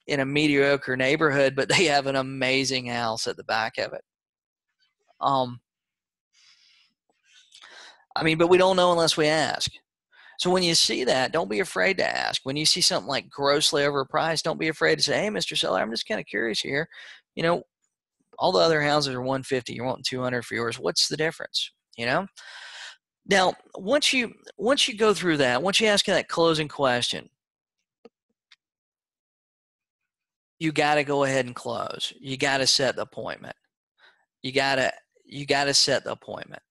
mediocre neighborhood, but they have an amazing house at the back of it. But we don't know unless we ask. So when you see that, don't be afraid to ask. When you see something like grossly overpriced, don't be afraid to say, hey, Mr. Seller, I'm just kind of curious here. All the other houses are 150. You're wanting 200 for yours. What's the difference? Now, once you go through that, once you ask that closing question, you got to go ahead and close. You got to set the appointment. You got to set the appointment.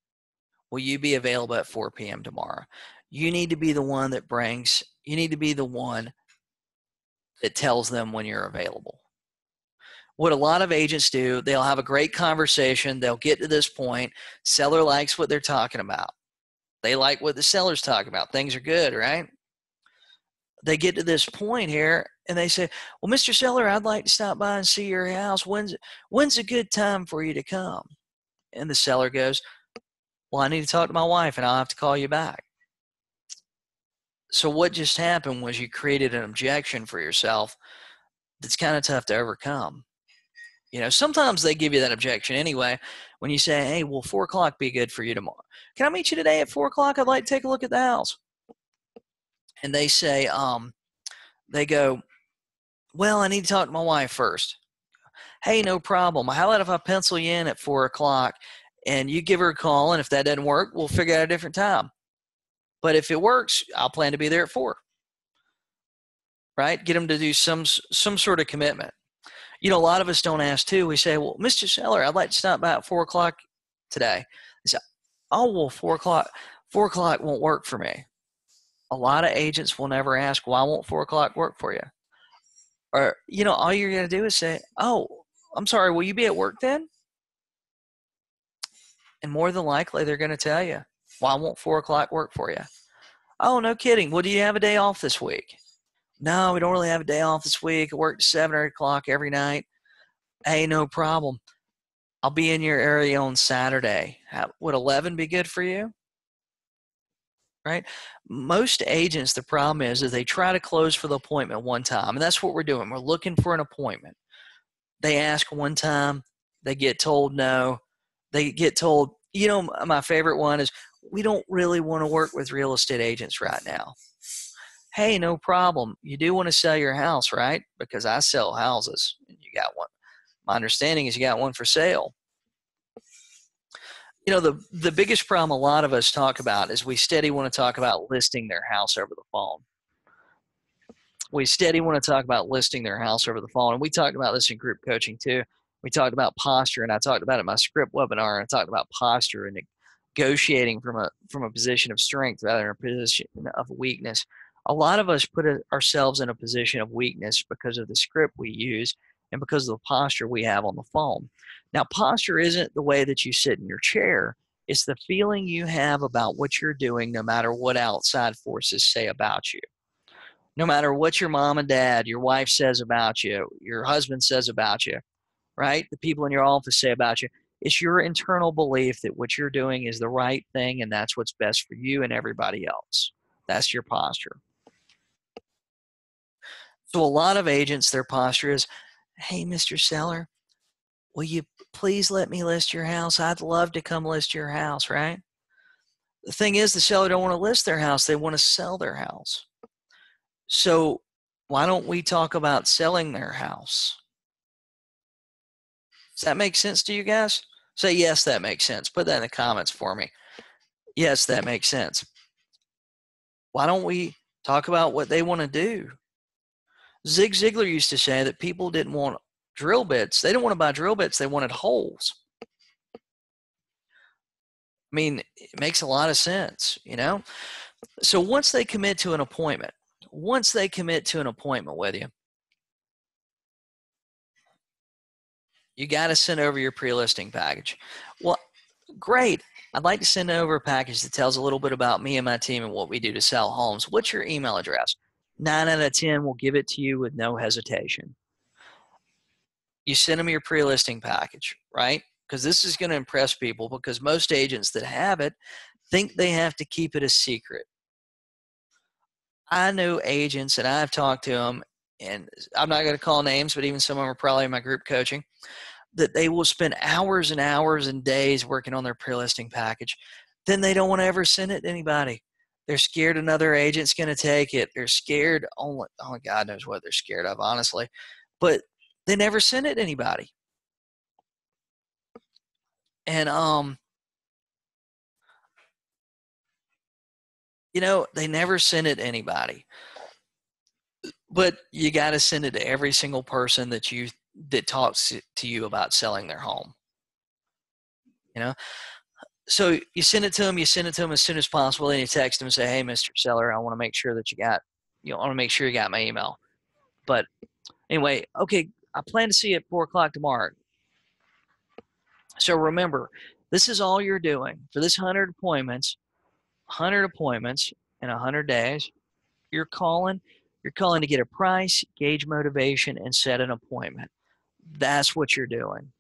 Will you be available at 4 p.m. tomorrow? You need to be the one that tells them when you're available. What a lot of agents do, they'll have a great conversation. They'll get to this point. Seller likes what they're talking about. They like what the seller's talking about. Things are good, right? They get to this point here and they say, well, Mr. Seller, I'd like to stop by and see your house. When's a good time for you to come? And the seller goes, well, I need to talk to my wife and I'll have to call you back. So what just happened was you created an objection for yourself that's kind of tough to overcome. Sometimes they give you that objection anyway when you say, hey, will 4 o'clock be good for you tomorrow? Can I meet you today at 4 o'clock? I'd like to take a look at the house. And they say, they go, well, I need to talk to my wife first. Hey, no problem. How about if I pencil you in at 4 o'clock and you give her a call, and if that doesn't work, we'll figure out a different time. But if it works, I'll plan to be there at 4. Right? Get them to do some sort of commitment. A lot of us don't ask too. We say, well, Mr. Seller, I'd like to stop by at 4 o'clock today. They say, oh, well, 4 o'clock won't work for me. A lot of agents will never ask, why won't 4 o'clock work for you? Or, all you're going to do is say, oh, I'm sorry, will you be at work then? And more than likely, they're going to tell you, why won't 4 o'clock work for you? Oh, no kidding. Well, do you have a day off this week? No, we don't really have a day off this week. I work 7 or 8 o'clock every night. Hey, no problem. I'll be in your area on Saturday. Would 11 be good for you? Right? Most agents, the problem is they try to close for the appointment one time. And that's what we're doing. We're looking for an appointment. They ask one time. They get told no. They get told, my favorite one is, we don't really want to work with real estate agents right now. Hey, no problem. You do want to sell your house, right? Because I sell houses. And you got one. My understanding is you got one for sale. The biggest problem a lot of us talk about is we steady want to talk about listing their house over the phone. We steady want to talk about listing their house over the phone. And we talked about this in group coaching too. We talked about posture, and I talked about it in my script webinar. And I talked about posture and negotiating from a position of strength rather than a position of weakness. A lot of us put ourselves in a position of weakness because of the script we use and because of the posture we have on the phone. Now, posture isn't the way that you sit in your chair. It's the feeling you have about what you're doing, no matter what outside forces say about you. No matter what your mom and dad, your wife says about you, your husband says about you, right? The people in your office say about you. It's your internal belief that what you're doing is the right thing and that's what's best for you and everybody else. That's your posture. So a lot of agents, their posture is, hey, Mr. Seller, will you please let me list your house? I'd love to come list your house, right? The thing is, the seller don't want to list their house. They want to sell their house. So why don't we talk about selling their house? Does that make sense to you guys? Say, yes, that makes sense. Put that in the comments for me. Yes, that makes sense. Why don't we talk about what they want to do? Zig Ziglar used to say that people didn't want drill bits. They didn't want to buy drill bits. They wanted holes. I mean, it makes a lot of sense, you know? So once they commit to an appointment with you, you got to send over your pre-listing package. Well, great. I'd like to send over a package that tells a little bit about me and my team and what we do to sell homes. What's your email address? 9 out of 10 will give it to you with no hesitation. You send them your pre-listing package, right? Because this is going to impress people, because most agents that have it think they have to keep it a secret. I know agents, and I've talked to them, and I'm not going to call names, but even some of them are probably in my group coaching, that they will spend hours and hours and days working on their pre-listing package. Then they don't want to ever send it to anybody. They're scared another agent's going to take it. They're scared. Only God knows what they're scared of, honestly. But they never send it to anybody. And they never send it to anybody. But you got to send it to every single person that talks to you about selling their home. So you send it to them as soon as possible, and you text them and say, hey, Mr. Seller, I want to make sure that you want to make sure you got my email. But anyway, okay, I plan to see you at 4 o'clock tomorrow. So remember, this is all you're doing for this 100 appointments in 100 days. You're calling to get a price, gauge motivation, and set an appointment. That's what you're doing.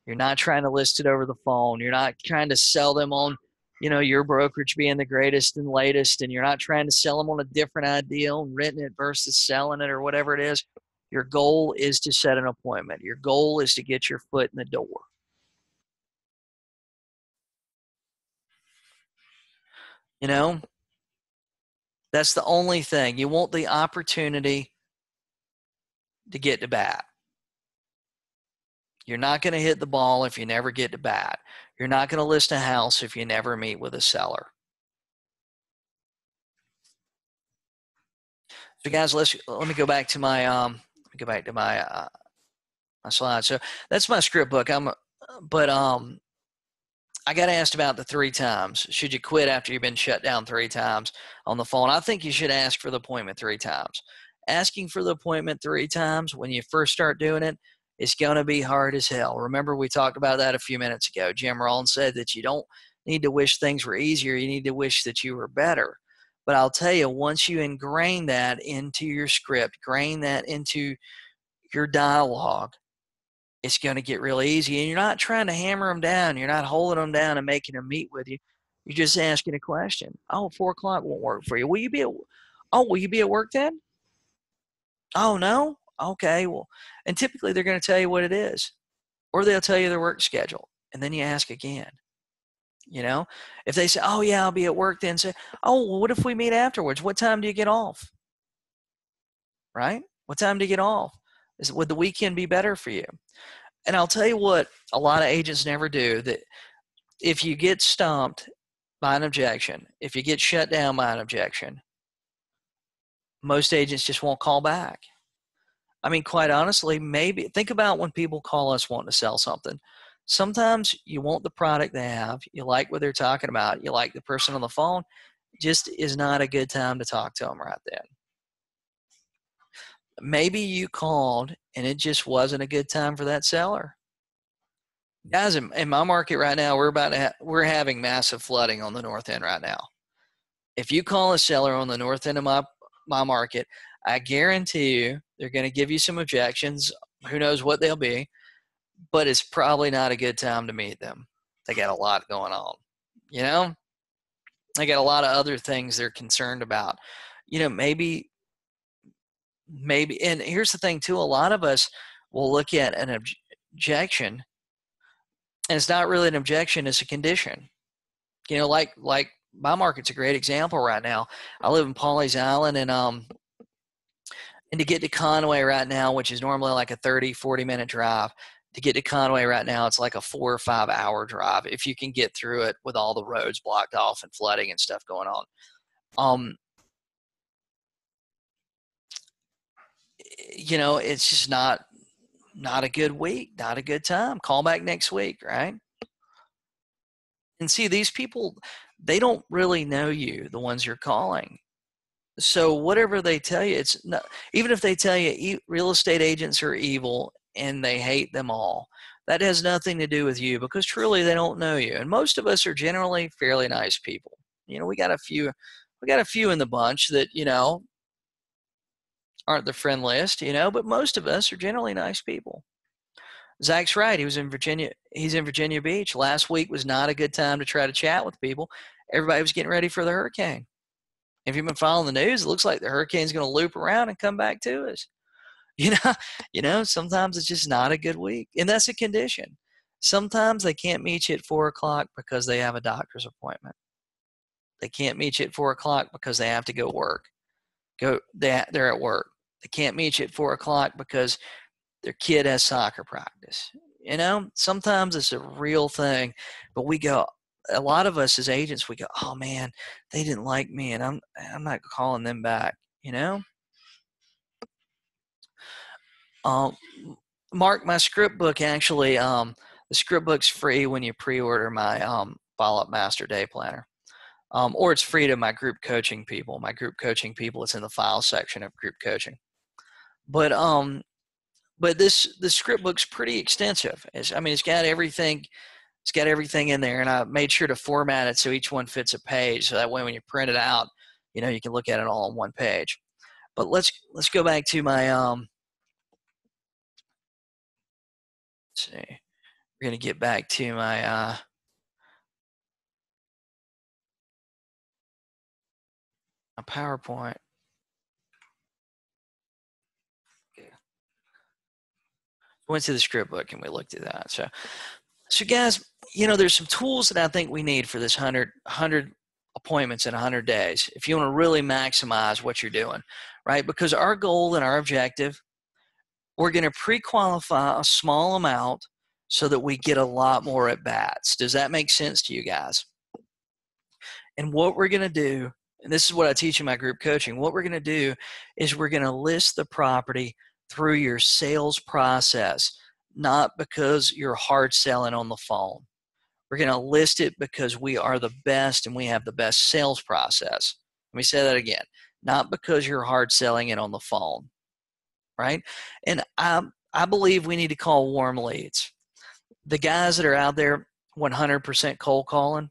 You're not trying to list it over the phone. You're not trying to sell them on, your brokerage being the greatest and latest, and you're not trying to sell them on a different ideal and renting it versus selling it or whatever it is. Your goal is to set an appointment. Your goal is to get your foot in the door. That's the only thing. You want the opportunity to get to bat. You're not going to hit the ball if you never get to bat. You're not going to list a house if you never meet with a seller. So guys, let me go back to my my slide. So that's my script book. I got asked about the 3 times. Should you quit after you've been shut down 3 times on the phone? I think you should ask for the appointment 3 times. Asking for the appointment 3 times when you first start doing it, it's going to be hard as hell. Remember, we talked about that a few minutes ago. Jim Rohn said that you don't need to wish things were easier. You need to wish that you were better. But I'll tell you, once you ingrain that into your script, grain that into your dialogue, it's going to get really easy. And you're not trying to hammer them down. You're not holding them down and making them meet with you. You're just asking a question. Oh, 4 o'clock won't work for you. Will you be at work then? Oh, no? Okay. Well, and typically they're going to tell you what it is, or they'll tell you their work schedule. And then you ask again. If they say, oh yeah, I'll be at work then, say, oh, well, what if we meet afterwards? What time do you get off? Right? What time do you get off? Would the weekend be better for you? And I'll tell you what a lot of agents never do, that if you get stumped by an objection, if you get shut down by an objection, most agents just won't call back. I mean, quite honestly, maybe think about when people call us wanting to sell something. Sometimes you want the product they have, you like what they're talking about, you like the person on the phone, just is not a good time to talk to them right then. Maybe you called and it just wasn't a good time for that seller. Guys, in my market right now, we're having massive flooding on the north end right now. If you call a seller on the north end of my market, I guarantee you they're going to give you some objections. Who knows what they'll be, but it's probably not a good time to meet them. They got a lot going on. They got a lot of other things they're concerned about. Maybe maybe, and here's the thing too, a lot of us will look at an objection, and it's not really an objection, it's a condition. Like my market's a great example right now. I live in Pawleys Island, and to get to Conway right now, which is normally like a 30-40 minute drive, to get to Conway right now, it's like a 4 or 5 hour drive if you can get through it with all the roads blocked off and flooding and stuff going on. It's just not a good week, not a good time. Call back next week, right? And see, these people, they don't really know you, the ones you're calling. So whatever they tell you, it's not, even if they tell you real estate agents are evil and they hate them all, that has nothing to do with you, because truly they don't know you. And most of us are generally fairly nice people. We got a few in the bunch that, aren't the friendliest, but most of us are generally nice people. Zach's right. He's in Virginia Beach. Last week was not a good time to try to chat with people. Everybody was getting ready for the hurricane. If you've been following the news, it looks like the hurricane's going to loop around and come back to us. Sometimes it's just not a good week, and that's a condition. Sometimes they can't meet you at 4:00 because they have a doctor's appointment. They can't meet you at 4:00 because they have to go work. They're at work. They can't meet you at 4:00 because their kid has soccer practice. Sometimes it's a real thing, but a lot of us as agents, we go, oh man, they didn't like me, and I'm not calling them back. Mark, my script book actually, the script book's free when you pre-order my Follow Up Master Day Planner, or it's free to my group coaching people. My group coaching people, it's in the file section of group coaching. But the script book's pretty extensive. It's got everything. It's got everything in there, and I made sure to format it so each one fits a page, so that way when you print it out, you can look at it all on one page. But let's go back to my let's see. We're gonna get back to my my PowerPoint. Okay. Went to the script book and we looked at that. So guys, there's some tools that I think we need for this 100 appointments in 100 days if you want to really maximize what you're doing, right? Because our goal and our objective, we're going to pre-qualify a small amount so that we get a lot more at bats. Does that make sense to you guys? And what we're going to do, and this is what I teach in my group coaching, what we're going to do is we're going to list the property through your sales process, not because you're hard selling on the phone. We're going to list it because we are the best and we have the best sales process. Let me say that again. Not because you're hard selling it on the phone, right? And I believe we need to call warm leads. The guys that are out there 100% cold calling,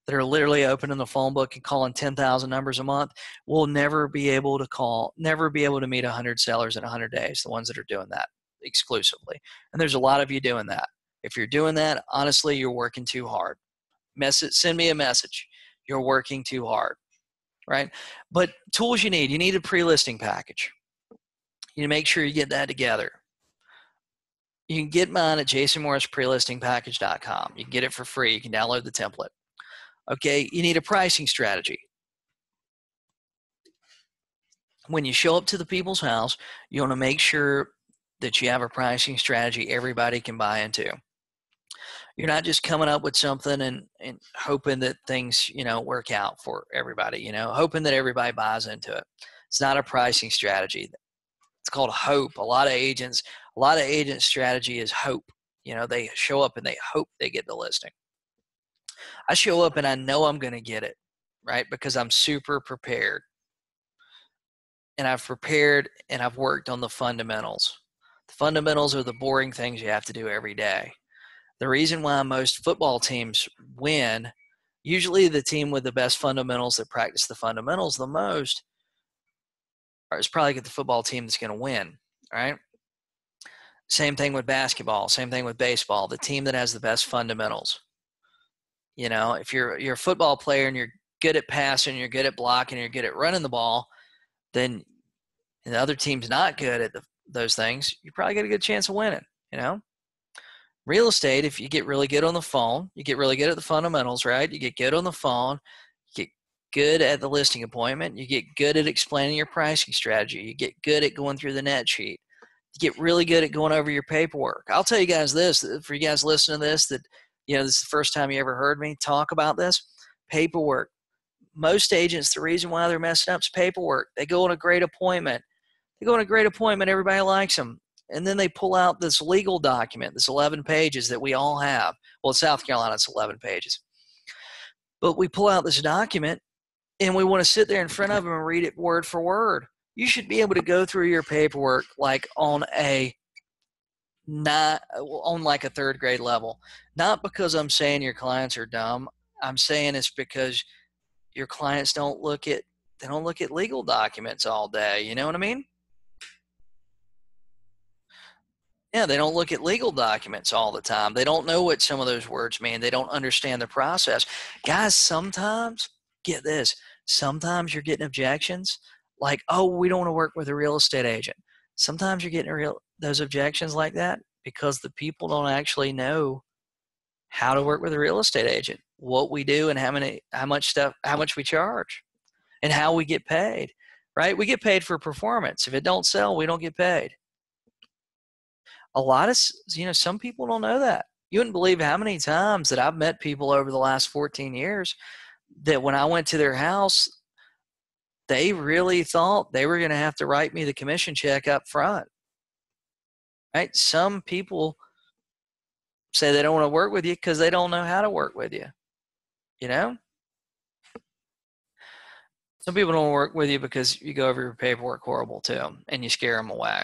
that are literally opening the phone book and calling 10,000 numbers a month, will never be able to meet 100 sellers in 100 days, the ones that are doing that exclusively. And there's a lot of you doing that. If you're doing that, honestly, you're working too hard. Send me a message. You're working too hard, right? But tools you need a pre-listing package. You need to make sure you get that together. You can get mine at jasonmorrisprelistingpackage.com. You can get it for free. You can download the template. Okay, you need a pricing strategy. When you show up to the people's house, you want to make sure that you have a pricing strategy everybody can buy into. You're not just coming up with something and hoping that things, work out for everybody, hoping that everybody buys into it. It's not a pricing strategy. It's called hope. A lot of agents' strategy is hope. They show up and they hope they get the listing. I show up and I know I'm going to get it, right? Because I'm super prepared. And I've prepared and I've worked on the fundamentals. The fundamentals are the boring things you have to do every day. The reason why most football teams win, usually the team with the best fundamentals that practice the fundamentals the most, is probably the football team that's going to win, right? Same thing with basketball, same thing with baseball, the team that has the best fundamentals. If you're a football player and you're good at passing, you're good at blocking, you're good at running the ball, then and the other team's not good at those things, you probably got a good chance of winning, you know? Real estate, if you get really good on the phone, you get really good at the fundamentals, right? You get good on the phone, you get good at the listing appointment, you get good at explaining your pricing strategy, you get good at going through the net sheet, you get really good at going over your paperwork. I'll tell you guys this, for you guys listening to this, that, you know, this is the first time you ever heard me talk about this, paperwork. Most agents, the reason why they're messing up is paperwork. They go on a great appointment. Everybody likes them. And then they pull out this legal document, this 11 pages that we all have. Well, in South Carolina, it's 11 pages. But we pull out this document, and we want to sit there in front of them and read it word for word. You should be able to go through your paperwork like on like a third grade level. Not because I'm saying your clients are dumb. I'm saying it's because your clients don't look at legal documents all day. You know what I mean? Yeah, they don't look at legal documents all the time. They don't know what some of those words mean. They don't understand the process. Guys, sometimes, get this, sometimes you're getting objections like, oh, we don't want to work with a real estate agent. Sometimes you're getting those objections like that because the people don't actually know how to work with a real estate agent, what we do, and how much we charge, and how we get paid, right? We get paid for performance. If it don't sell, we don't get paid. Some people don't know that. You wouldn't believe how many times that I've met people over the last 14 years that when I went to their house, they really thought they were going to have to write me the commission check up front. Right? Some people say they don't want to work with you because they don't know how to work with you. You know? Some people don't work with you because you go over your paperwork horrible too, and you scare them away.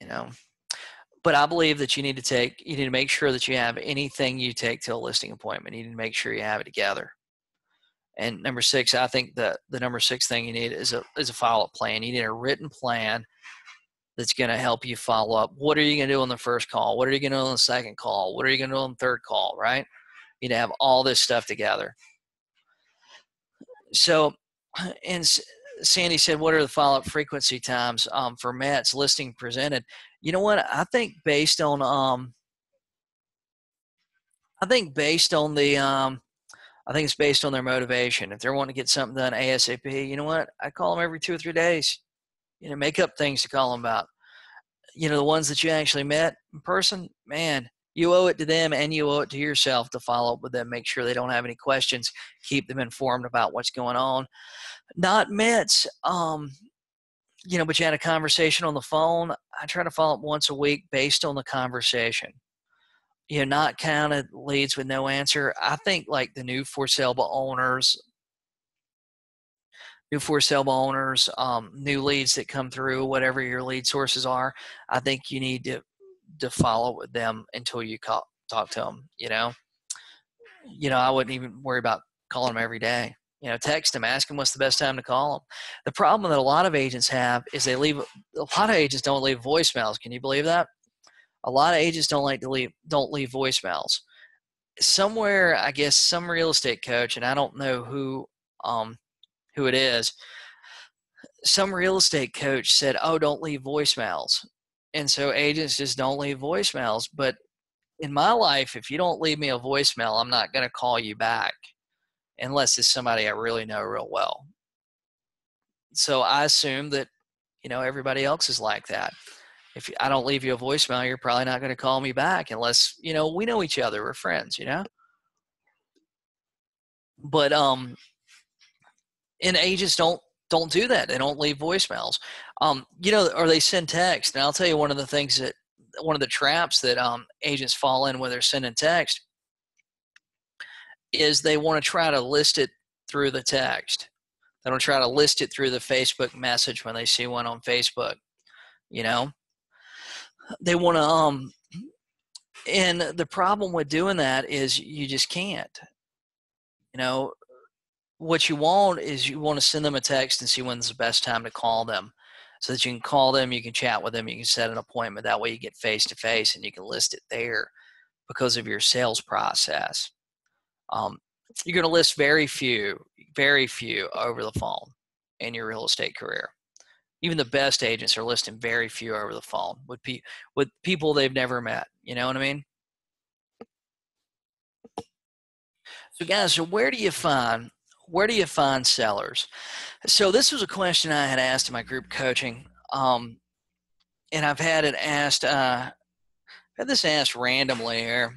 You know? But I believe that you need to make sure that you have anything you take to a listing appointment. You need to make sure you have it together. And number 6, I think the number 6 thing you need is a follow-up plan. You need a written plan that's going to help you follow up. What are you going to do on the first call? What are you going to do on the second call? What are you going to do on the third call, right? You need to have all this stuff together. So, and Sandy said, what are the follow-up frequency times for Matt's listing presented? You know what? I think based on it's based on their motivation. If they're wanting to get something done ASAP, you know what? I call them every 2 or 3 days. You know, make up things to call them about. You know, the ones that you actually met in person, man, you owe it to them and you owe it to yourself to follow up with them. Make sure they don't have any questions. Keep them informed about what's going on. Not Mets, but you had a conversation on the phone. I try to follow up once a week based on the conversation. Not kind of leads with no answer. I think like the new for sale owners, new leads that come through, whatever your lead sources are, I think you need to follow with them until you talk to them. I wouldn't even worry about calling them every day. Text them, ask them what's the best time to call them. The problem that a lot of agents have is a lot of agents don't leave voicemails. Can you believe that? A lot of agents don't leave voicemails. Somewhere, I guess, some real estate coach, and I don't know who it is. Some real estate coach said, "Oh, don't leave voicemails," and so agents just don't leave voicemails. But in my life, if you don't leave me a voicemail, I'm not going to call you back unless it's somebody I really know real well. So I assume that everybody else is like that. If I don't leave you a voicemail, you're probably not going to call me back unless, we know each other. We're friends, But and agents don't do that. They don't leave voicemails. Or they send text. And I'll tell you one of the traps that agents fall in when they're sending text is they want to try to list it through the text. They don't try to list it through the Facebook message when they see one on Facebook. They want to and the problem with doing that is you just can't. What you want is you want to send them a text and see when's the best time to call them, so that you can call them, you can chat with them, you can set an appointment. That way you get face to face and you can list it there because of your sales process. You're going to list very few over the phone in your real estate career. Even the best agents are listing very few over the phone with people they've never met. You know what I mean? So guys, so where do you find sellers? So this was a question I had asked in my group coaching, and I've had it asked. Had this asked randomly here.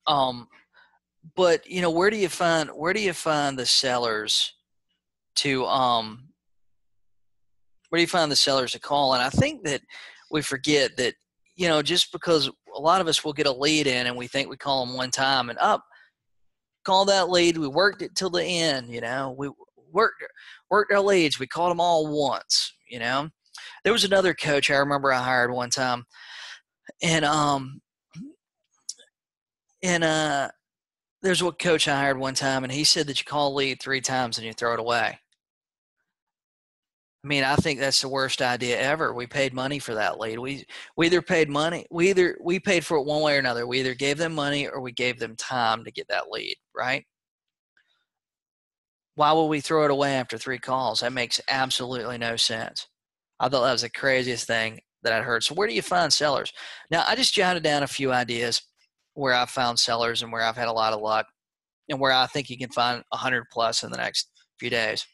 But where do you find the sellers to where do you find the sellers to call? And I think that we forget that just because a lot of us will get a lead in and we think we call them one time and call that lead, we worked it till the end. We worked our leads, we called them all once. There was another coach I remember I hired one time, and there's what coach I hired one time, and he said that you call a lead 3 times and you throw it away. I mean, I think that's the worst idea ever. We paid money for that lead. We either paid money, we paid for it one way or another. We either gave them money or we gave them time to get that lead, right? Why would we throw it away after 3 calls? That makes absolutely no sense. I thought that was the craziest thing that I'd heard. So where do you find sellers? Now, I just jotted down a few ideas where I've found sellers and where I've had a lot of luck and where I think you can find 100 plus in the next few days.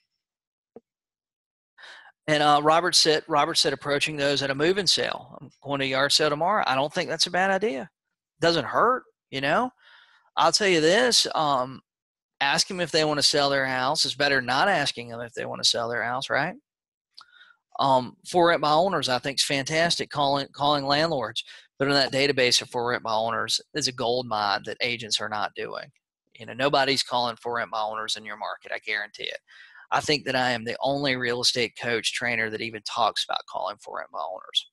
And Robert said approaching those at a move-in sale. I'm going to a yard sale tomorrow. I don't think that's a bad idea. It doesn't hurt, I'll tell you this, ask them if they want to sell their house. It's better not asking them if they want to sell their house, right? For rent by owners, I think is fantastic. Calling landlords, but in that database of for rent by owners is a gold mine that agents are not doing. Nobody's calling for rent by owners in your market. I guarantee it. I think that I am the only real estate coach trainer that even talks about calling for rent by owners.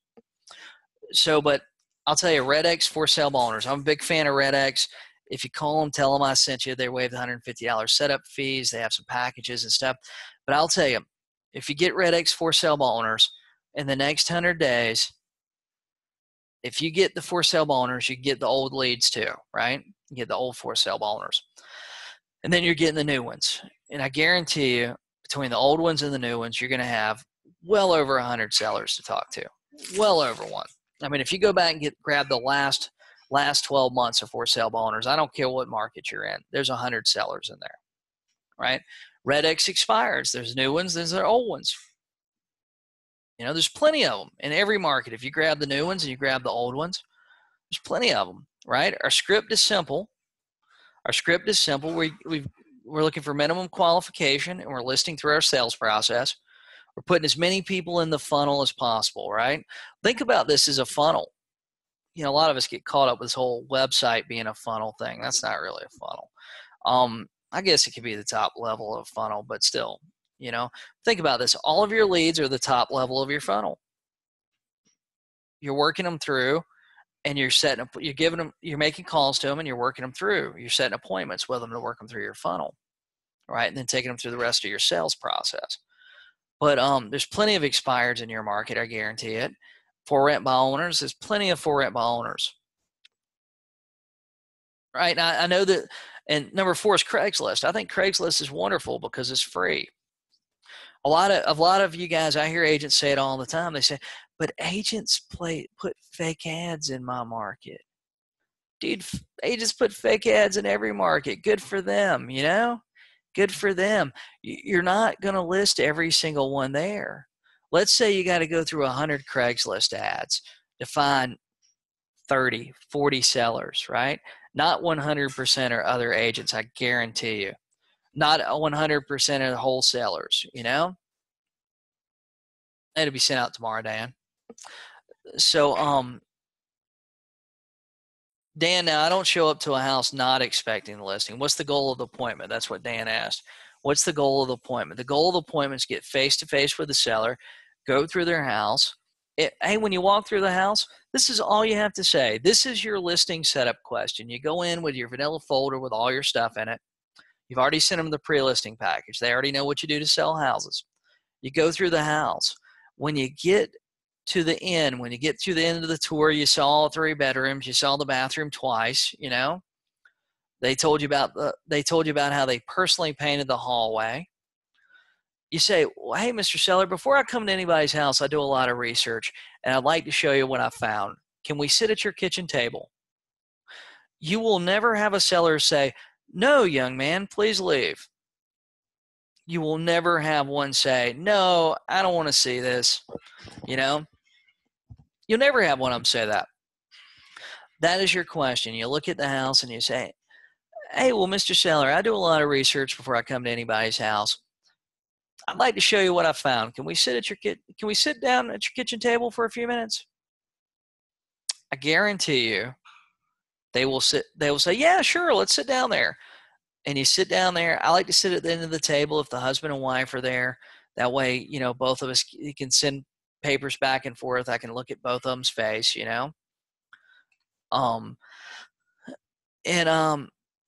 So, but I'll tell you, Red X for sale by owners. I'm a big fan of Red X. If you call them, tell them I sent you. They waive the $150 setup fees. They have some packages and stuff. But I'll tell you, if you get Red X for sale by owners in the next 100 days, if you get the for sale by owners, you get the old leads too, right? You get the old for sale by owners. And then you're getting the new ones. And I guarantee you, between the old ones and the new ones, you're going to have well over 100 sellers to talk to. Well over one. I mean, if you go back and grab the last 12 months of for sale by owners, I don't care what market you're in, there's 100 sellers in there, right? Red X expires. There's new ones, there's their old ones. There's plenty of them in every market. If you grab the new ones and you grab the old ones, there's plenty of them, right? Our script is simple. We're looking for minimum qualification, and we're listing through our sales process. We're putting as many people in the funnel as possible, right? Think about this as a funnel. A lot of us get caught up with this whole website being a funnel thing. That's not really a funnel. I guess it could be the top level of funnel, but still, think about this. All of your leads are the top level of your funnel. You're working them through, and you're making calls to them, and you're working them through. You're setting appointments with them to work them through your funnel, right? And then taking them through the rest of your sales process. But there's plenty of expireds in your market, I guarantee it. For rent by owners, there's plenty of for rent by owners, right? And I know that. And number 4 is Craigslist. I think Craigslist is wonderful because it's free. A lot of you guys, I hear agents say it all the time. They say, but agents put fake ads in my market. Dude, agents put fake ads in every market. Good for them, Good for them. You're not going to list every single one there. Let's say you got to go through 100 Craigslist ads to find 30, 40 sellers, right? Not 100% are other agents, I guarantee you. Not 100% of the wholesalers, It'll be sent out tomorrow, Dan. So, Dan, now I don't show up to a house not expecting the listing. What's the goal of the appointment? That's what Dan asked. What's the goal of the appointment? The goal of the appointment is get face-to-face with the seller, go through their house. Hey, when you walk through the house, this is all you have to say. This is your listing setup question. You go in with your vanilla folder with all your stuff in it. You've already sent them the pre-listing package. They already know what you do to sell houses. You go through the house. When you get to the end, when you get to the end of the tour, you saw all 3 bedrooms. You saw the bathroom twice. They told you about how they personally painted the hallway. You say, well, hey, Mr. Seller, before I come to anybody's house, I do a lot of research, and I'd like to show you what I found. Can we sit at your kitchen table? You will never have a seller say, no, young man, please leave. You will never have one say, no, I don't want to see this. You know, you'll never have one of them say that. That is your question. You look at the house and you say, hey, well, Mr. Seller, I do a lot of research before I come to anybody's house. I'd like to show you what I found. Can we sit down at your kitchen table for a few minutes? I guarantee you they will say, yeah, sure, let's sit down there. And you sit down there. I like to sit at the end of the table if the husband and wife are there. That way, both of us, you can send papers back and forth. I can look at both of them's face,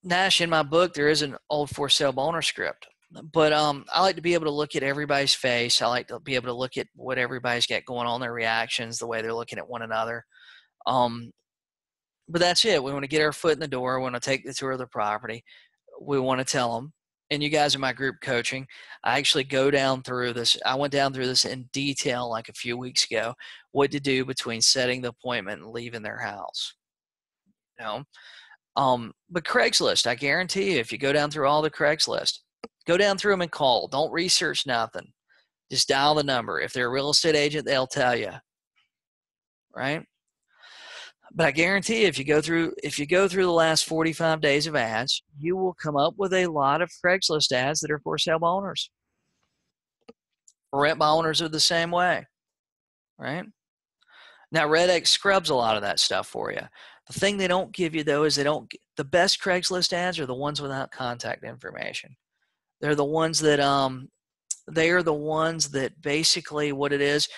Nash, in my book, there is an old for sale by owner script. But I like to be able to look at everybody's face. I like to be able to look at what everybody's got going on, their reactions, the way they're looking at one another. But that's it. We want to get our foot in the door. We want to take the tour of the property. We want to tell them. And you guys in my group coaching, I actually go down through this. I went down through this in detail like a few weeks ago, what to do between setting the appointment and leaving their house. But Craigslist, I guarantee you, if you go down through all the Craigslist, go down through them and call. Don't research nothing. Just dial the number. If they're a real estate agent, they'll tell you. Right? But I guarantee you, if you go through the last 45 days of ads, you will come up with a lot of Craigslist ads that are for sale by owners. Rent by owners are the same way. Right? Now, RedX scrubs a lot of that stuff for you. The thing they don't give you, though, is the best Craigslist ads are the ones without contact information. They're the ones that basically what it is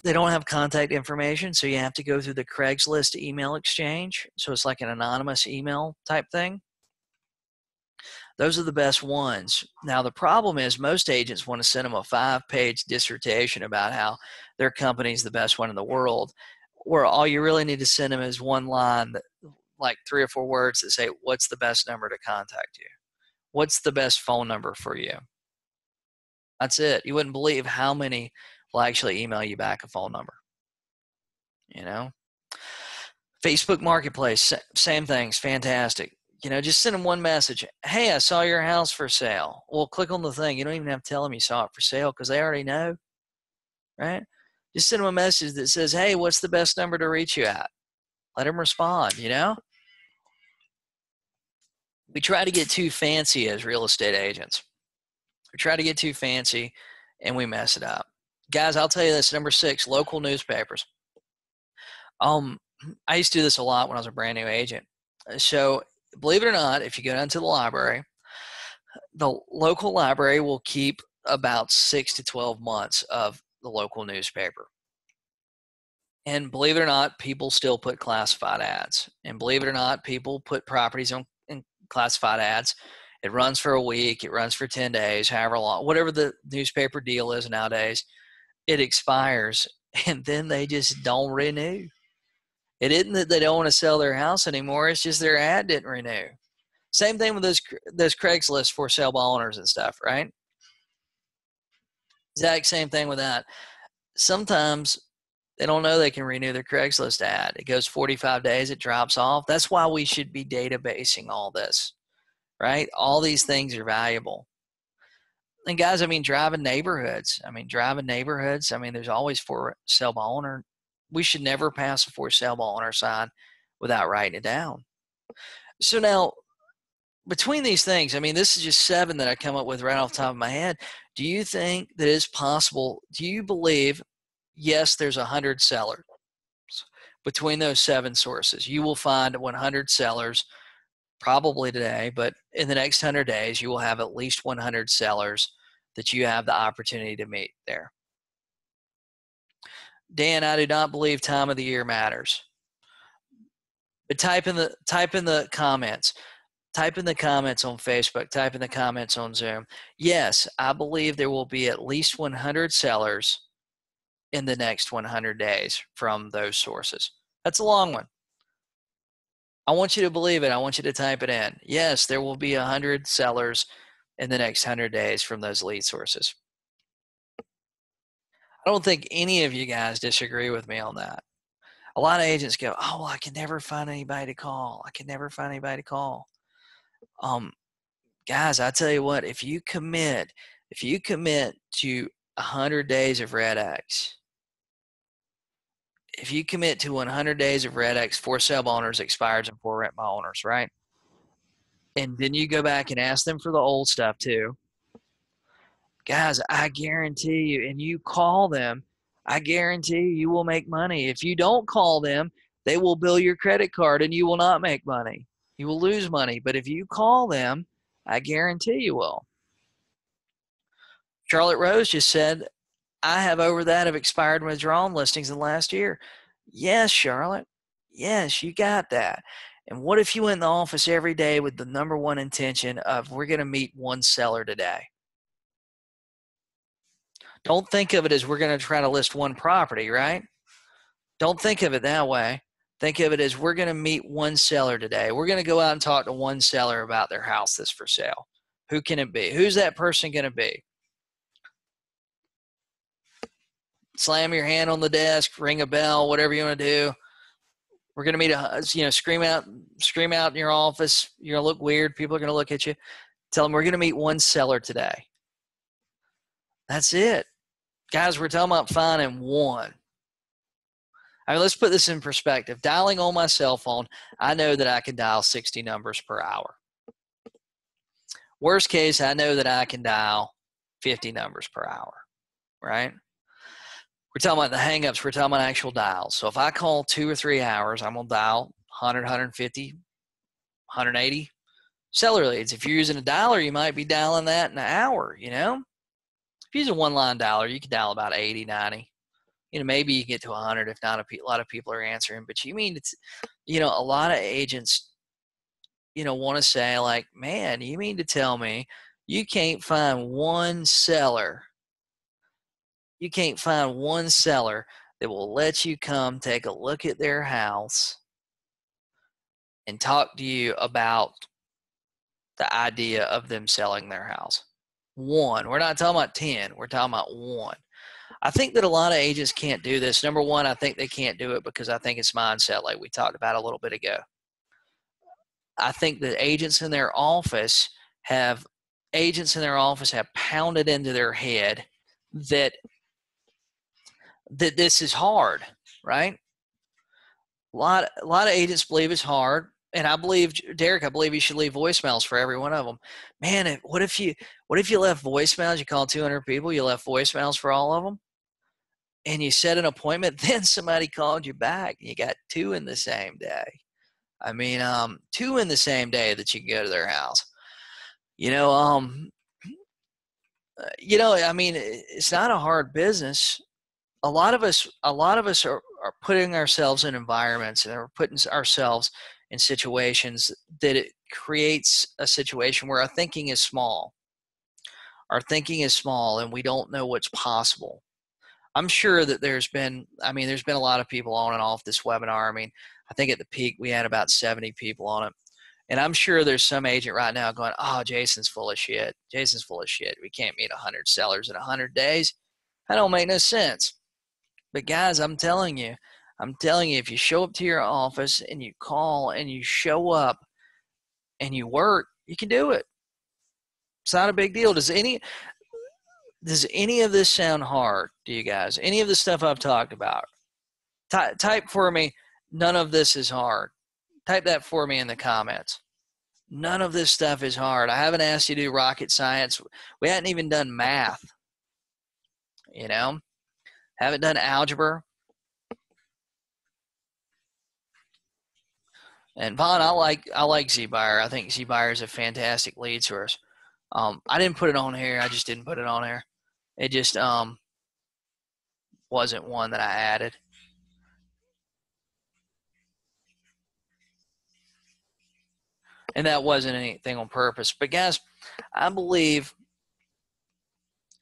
they don't have contact information, so you have to go through the Craigslist email exchange. So it's like an anonymous email type thing. Those are the best ones. Now, the problem is most agents want to send them a 5-page dissertation about how their company is the best one in the world, where all you really need to send them is one line, like 3 or 4 words that say, what's the best number to contact you? What's the best phone number for you? That's it. You wouldn't believe how many will actually email you back a phone number. Facebook Marketplace, same things, fantastic. Just send them one message. Hey, I saw your house for sale. Well, click on the thing. You don't even have to tell them you saw it for sale because they already know, right? Just send them a message that says, hey, what's the best number to reach you at? Let them respond, We try to get too fancy as real estate agents. We try to get too fancy and we mess it up. Guys, I'll tell you this, number 6, local newspapers. I used to do this a lot when I was a brand new agent. So believe it or not, if you go down to the library, the local library will keep about 6 to 12 months of the local newspaper. And believe it or not, people still put classified ads. And believe it or not, people put properties on in classified ads. It runs for a week. It runs for 10 days, however long, whatever the newspaper deal is nowadays. It expires, and then they just don't renew. It isn't that they don't want to sell their house anymore. It's just their ad didn't renew. Same thing with those Craigslist for sale by owners and stuff, right? Exact same thing with that. Sometimes they don't know they can renew their Craigslist ad. It goes 45 days, it drops off. That's why we should be databasing all this, right? All these things are valuable. And guys, driving neighborhoods. There's always for sale by owner. We should never pass a for sale by owner sign without writing it down. So now, between these things, this is just 7 that I come up with right off the top of my head. Do you think that it's possible? Do you believe, yes, there's 100 sellers between those 7 sources? You will find 100 sellers probably today, but in the next 100 days, you will have at least 100 sellers that you have the opportunity to meet there. Dan, I do not believe time of the year matters. But type in the comments. Type in the comments on Facebook. Type in the comments on Zoom. Yes, I believe there will be at least 100 sellers in the next 100 days from those sources. That's a long one. I want you to believe it. I want you to type it in. Yes, there will be 100 sellers in the next 100 days from those lead sources. I don't think any of you guys disagree with me on that. A lot of agents go, oh, well, I can never find anybody to call. I can never find anybody to call. Guys, I tell you what, if you commit to 100 days of Red X, if you commit to 100 days of Red X for sub owners, expireds, and for rent by owners, right? And then you go back and ask them for the old stuff too. Guys, I guarantee you, and you call them, I guarantee you will make money. If you don't call them, they will bill your credit card and you will not make money. You will lose money. But if you call them, I guarantee you will. Charlotte Rose just said, I have over that of expired and withdrawn listings in the last year. Yes, Charlotte. Yes, you got that. And what if you went in the office every day with the number one intention of, we're going to meet one seller today? Don't think of it as we're going to try to list one property, right? Don't think of it that way. Think of it as, we're going to meet one seller today. We're going to go out and talk to one seller about their house that's for sale. Who can it be? Who's that person going to be? Slam your hand on the desk, ring a bell, whatever you want to do. We're going to meet scream out in your office. You're going to look weird. People are going to look at you. Tell them, we're going to meet one seller today. That's it. Guys, we're talking about finding one. I mean, let's put this in perspective. Dialing on my cell phone, I know that I can dial 60 numbers per hour. Worst case, I know that I can dial 50 numbers per hour, right? We're talking about the hangups. We're talking about actual dials. So if I call 2 or 3 hours, I'm going to dial 100, 150, 180 seller leads. If you're using a dialer, you might be dialing that in an hour, If you're using a one-line dialer, you can dial about 80, 90. Maybe you get to 100 if not a lot of people are answering. But it's, a lot of agents, want to say like, man, you mean to tell me you can't find one seller? You can't find one seller that will let you come take a look at their house and talk to you about the idea of them selling their house. One. We're not talking about 10. We're talking about one. I think that a lot of agents can't do this. Number one, I think they can't do it because I think it's mindset, like we talked about a little bit ago. I think that agents in their office have pounded into their head that this is hard, right? A lot of agents believe it's hard. And I believe, Derek, you should leave voicemails for every one of them. Man, what if you left voicemails? You called 200 people, you left voicemails for all of them, and you set an appointment, then somebody called you back, and you got 2 in the same day. 2 in the same day that you can go to their house. It's not a hard business. A lot of us are putting ourselves in environments and are putting ourselves in situations that it creates a situation where our thinking is small. Our thinking is small and we don't know what's possible. I'm sure that there's been a lot of people on and off this webinar. I think at the peak we had about 70 people on it. And I'm sure there's some agent right now going, oh, Jason's full of shit. Jason's full of shit. We can't meet 100 sellers in 100 days. That don't make no sense. But guys, I'm telling you, if you show up to your office and you call and you show up and you work, you can do it. It's not a big deal. Does any of this sound hard to you guys? Any of the stuff I've talked about? Type for me, none of this is hard. Type that for me in the comments. None of this stuff is hard. I haven't asked you to do rocket science. We hadn't even done math. Haven't done algebra. And Vaughn, I like ZBuyer. I think ZBuyer is a fantastic lead source. I didn't put it on here. I just didn't put it on here. It just wasn't one that I added. And that wasn't anything on purpose. But guys, I believe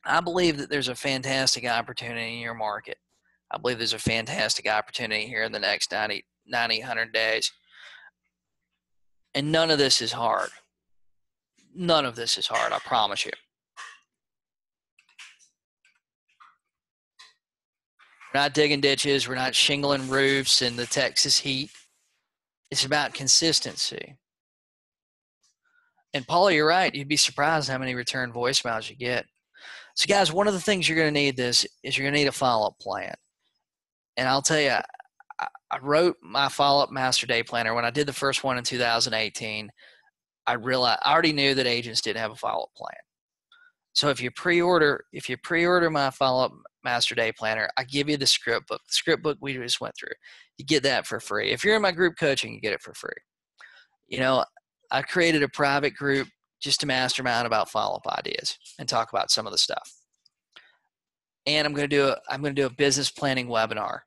that there's a fantastic opportunity in your market. I believe there's a fantastic opportunity here in the next 90, 100 days. And none of this is hard. None of this is hard, I promise you. We're not digging ditches. We're not shingling roofs in the Texas heat. It's about consistency. And Paula, you're right. You'd be surprised how many return voicemails you get. So guys, one of the things you're going to need is you're going to need a follow-up plan. And I'll tell you, I wrote my follow-up master day planner when I did the first one in 2018. I realized I already knew that agents didn't have a follow-up plan. So if you pre-order my follow-up master day planner, I give you the script book. The script book we just went through. You get that for free. If you're in my group coaching, you get it for free. You know, I created a private group just to mastermind about follow-up ideas and talk about some of the stuff. And I'm going to do a business planning webinar.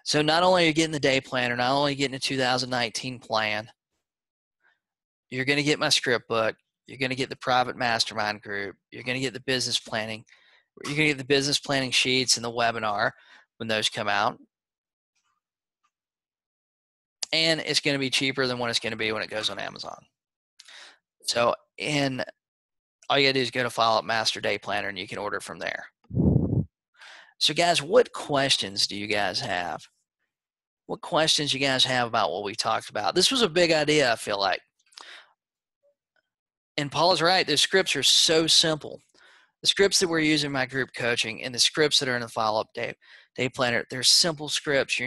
So not only are you getting the day planner, not only are you getting a 2019 plan, you're going to get my script book. You're going to get the private mastermind group. You're going to get the business planning. You're going to get the business planning sheets and the webinar when those come out. And it's going to be cheaper than what it's going to be when it goes on Amazon. So, and all you got to do is go to Follow Up Master Day Planner and you can order from there. So guys, what questions do you guys have? What questions you guys have about what we talked about? This was a big idea, I feel like. And Paula's right. The scripts are so simple. The scripts that we're using in my group coaching and the scripts that are in the follow-up day planner, they're simple scripts.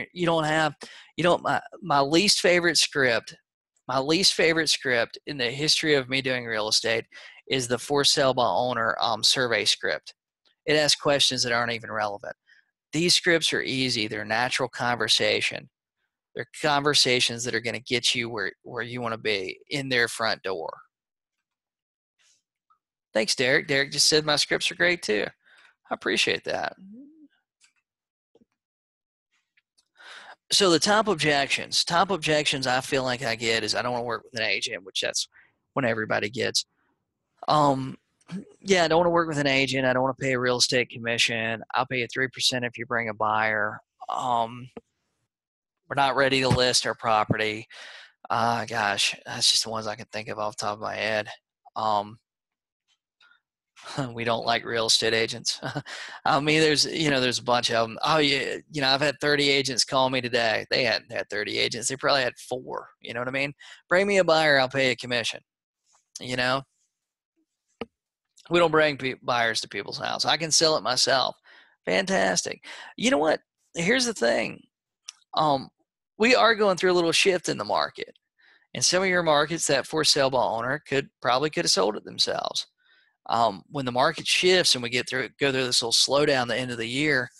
My least favorite script in the history of me doing real estate is the for sale by owner survey script. It asks questions that aren't even relevant. These scripts are easy. They're natural conversation. They're conversations that are going to get you where you want to be, in their front door. Thanks, Derek. Derek just said my scripts are great too. I appreciate that. So the top objections I feel like I get is I don't want to work with an agent, which that's when everybody gets. Yeah, I don't want to work with an agent. I don't want to pay a real estate commission. I'll pay you 3% if you bring a buyer. We're not ready to list our property. Gosh, that's just the ones I can think of off the top of my head. We don't like real estate agents. I mean, there's a bunch of them. Oh yeah, I've had 30 agents call me today. They hadn't had 30 agents. They probably had 4. You know what I mean? Bring me a buyer, I'll pay a commission. We don't bring buyers to people's house. I can sell it myself. Fantastic. You know what? Here's the thing. We are going through a little shift in the market. In some of your markets, that for sale by owner could have sold it themselves. When the market shifts and we go through this little slowdown at the end of the year,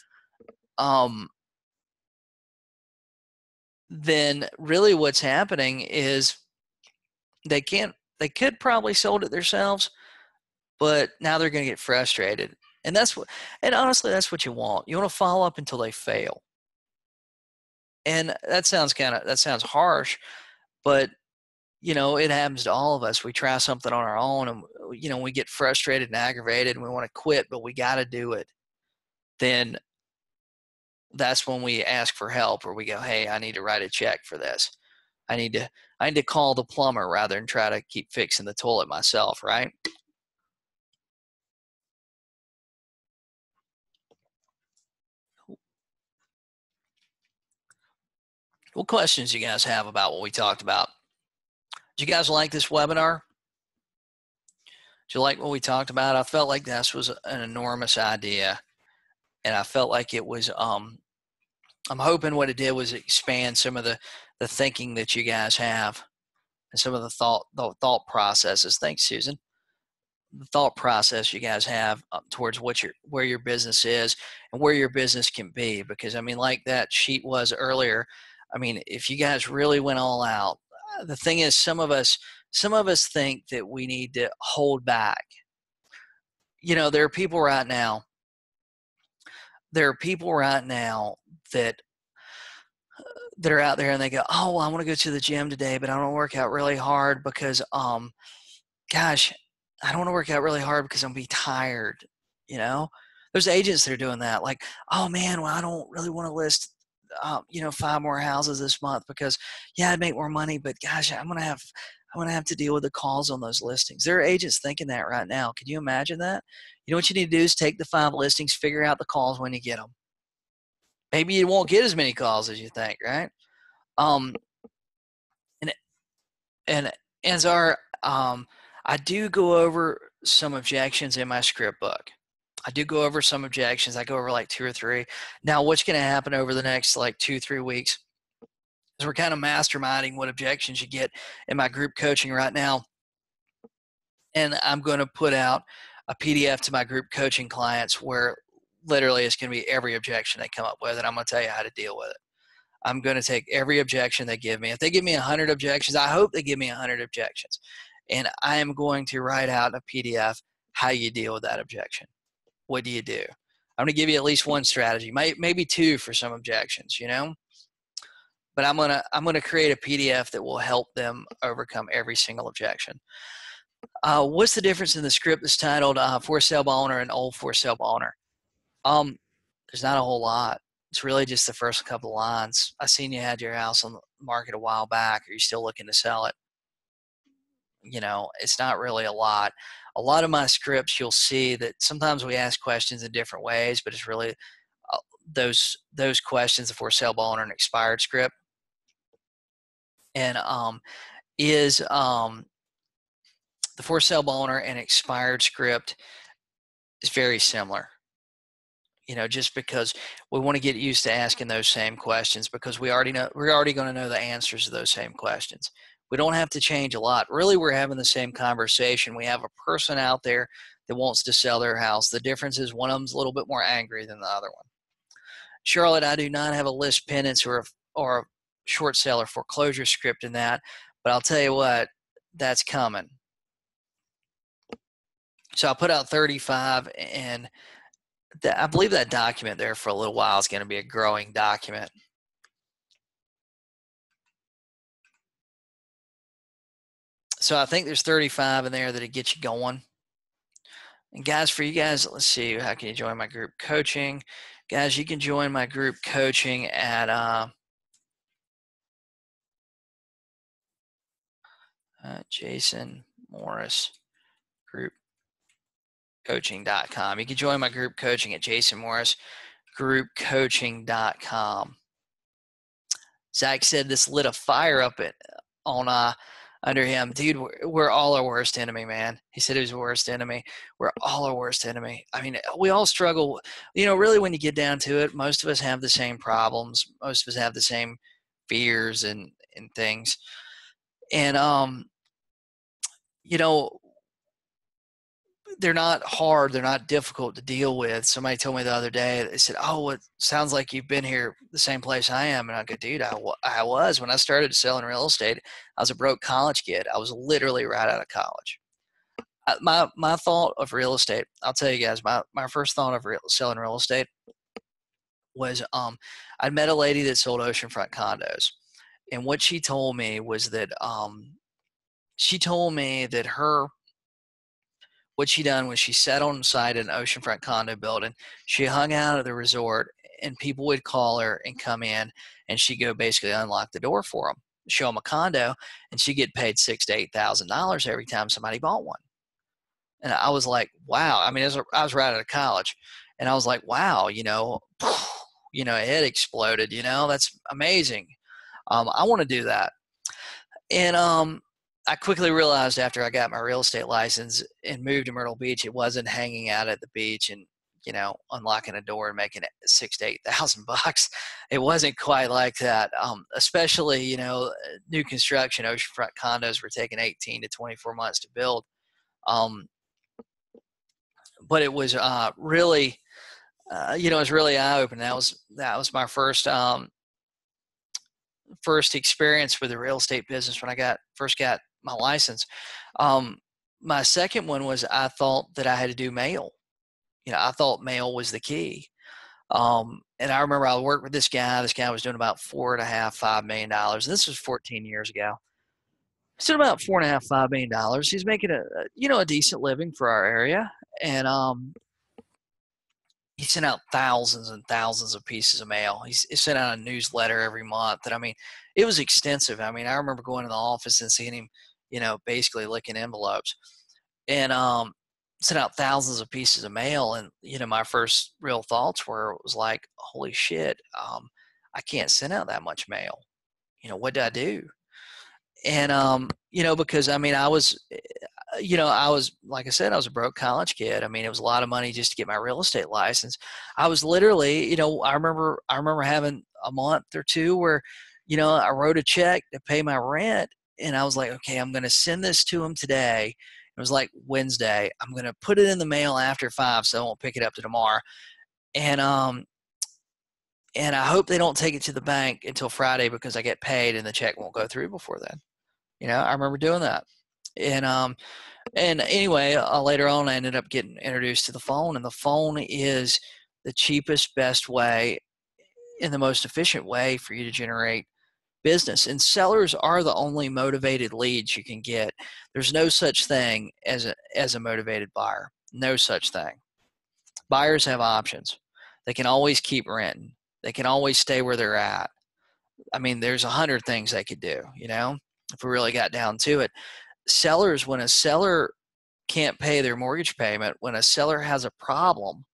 then really what's happening is they could probably sold it themselves, but now they're going to get frustrated. And honestly, that's what you want. You want to follow up until they fail. And that sounds harsh, but it happens to all of us. We try something on our own and, we get frustrated and aggravated and we want to quit, but we got to do it. Then that's when we ask for help, or we go, hey, I need to write a check for this. I need to call the plumber rather than try to keep fixing the toilet myself, right? What questions do you guys have about what we talked about? Did you guys like this webinar? Did you like what we talked about? I felt like this was an enormous idea, and I felt like it was, I'm hoping what it did was expand some of the thinking that you guys have and some of the thought processes. Thanks, Susan. The thought process you guys have towards where your business is and where your business can be. Because, I mean, like that sheet was earlier, I mean, if you guys really went all out, the thing is, some of us think that we need to hold back. There are people right now that are out there and they go, oh, well, I want to go to the gym today, but I don't want to work out really hard because, gosh, I don't want to work out really hard because I'm going to be tired. There's agents that are doing that. Like, oh man, well, I don't really want to list 5 more houses this month because, yeah, I'd make more money, but gosh, I'm going to have I'm going to have to deal with the calls on those listings. There are agents thinking that right now. Can you imagine that? You know what you need to do is take the 5 listings, figure out the calls when you get them. Maybe you won't get as many calls as you think, right? And as I do go over some objections in my script book. I do go over some objections. I go over like 2 or 3. Now, what's going to happen over the next like 2-3 weeks is we're kind of masterminding what objections you get in my group coaching right now. And I'm going to put out a PDF to my group coaching clients where literally it's going to be every objection they come up with, and I'm going to tell you how to deal with it. I'm going to take every objection they give me. If they give me 100 objections, I hope they give me 100 objections. And I am going to write out a PDF how you deal with that objection. What do you do? I'm going to give you at least one strategy, maybe 2 for some objections, you know. But I'm gonna create a PDF that will help them overcome every single objection. What's the difference in the script that's titled For Sale by Owner and Old For Sale by Owner? There's not a whole lot. It's really just the first couple of lines. I seen you had your house on the market a while back. Are you still looking to sell it? You know, it's not really a lot. A lot of my scripts, you'll see that sometimes we ask questions in different ways, but it's really those questions, the For Sale by Owner and expired script. And the For Sale by Owner and expired script is very similar. You know, just because we want to get used to asking those same questions, because we're already going to know the answers to those same questions. We don't have to change a lot. Really, we're having the same conversation. We have a person out there that wants to sell their house. The difference is one of them's a little bit more angry than the other one. Charlotte, I do not have a list pendants or a short seller foreclosure script in that, but I'll tell you what, that's coming. So I put out 35, and I believe that document there for a little while is going to be a growing document. So I think there's 35 in there that'll get you going. And guys, for you guys, let's see, how can you join my group coaching? Guys, you can join my group coaching at Jason Morris Group Coaching.com. You can join my group coaching at Jason Morris Group Coaching.com. Zach said this lit a fire up under him. Dude, we're all our worst enemy, man. He said he was the worst enemy. We're all our worst enemy. I mean, we all struggle. You know, really, when you get down to it, most of us have the same problems. Most of us have the same fears and things. And, you know, they're not hard. They're not difficult to deal with. Somebody told me the other day, they said, oh, it sounds like you've been here the same place I am. And I go, dude, I was. When I started selling real estate, I was a broke college kid. I was literally right out of college. My thought of real estate, I'll tell you guys, my first thought of selling real estate was I met a lady that sold oceanfront condos. And what she told me was that what she done was she sat on site in an oceanfront condo building. She hung out at the resort, and people would call her and come in, and she'd go basically unlock the door for them, show them a condo, and she'd get paid $6,000 to $8,000 every time somebody bought one. And I was like, wow. I mean, I was right out of college, and I was like, wow, you know, it exploded. You know, that's amazing. I want to do that. And I quickly realized after I got my real estate license and moved to Myrtle Beach, it wasn't hanging out at the beach and, you know, unlocking a door and making it $6,000 to $8,000. It wasn't quite like that. Especially, you know, new construction oceanfront condos were taking 18 to 24 months to build. But it was really, you know, it was really eye-opening. That was my first experience with the real estate business when I first got my license. My second one was I thought that I had to do mail. You know, I thought mail was the key. And I remember I worked with this guy. This guy was doing about $4.5–5 million. And this was 14 years ago. He's doing about $4.5–5 million. He's making a decent living for our area. And he sent out thousands and thousands of pieces of mail. He sent out a newsletter every month. And I mean, it was extensive. I mean, I remember going to the office and seeing him, basically licking envelopes, and sent out thousands of pieces of mail. And my first real thoughts was like, holy shit, I can't send out that much mail. What do I do? And because I was like I said, I was a broke college kid. It was a lot of money just to get my real estate license. I was literally, I remember having a month or two where I wrote a check to pay my rent, and I was like, okay, I'm going to send this to them today. It was like Wednesday. I'm going to put it in the mail after 5, so I won't pick it up to tomorrow. And I hope they don't take it to the bank until Friday, because I get paid and the check won't go through before then. I remember doing that. And anyway, later on, I ended up getting introduced to the phone, and the phone is the cheapest, best way, and the most efficient way for you to generate business. And sellers are the only motivated leads you can get. There's no such thing as a motivated buyer. No such thing. Buyers have options. They can always keep renting. They can always stay where they're at. There's 100 things they could do, if we really got down to it. Sellers, when a seller can't pay their mortgage payment, when a seller has a problem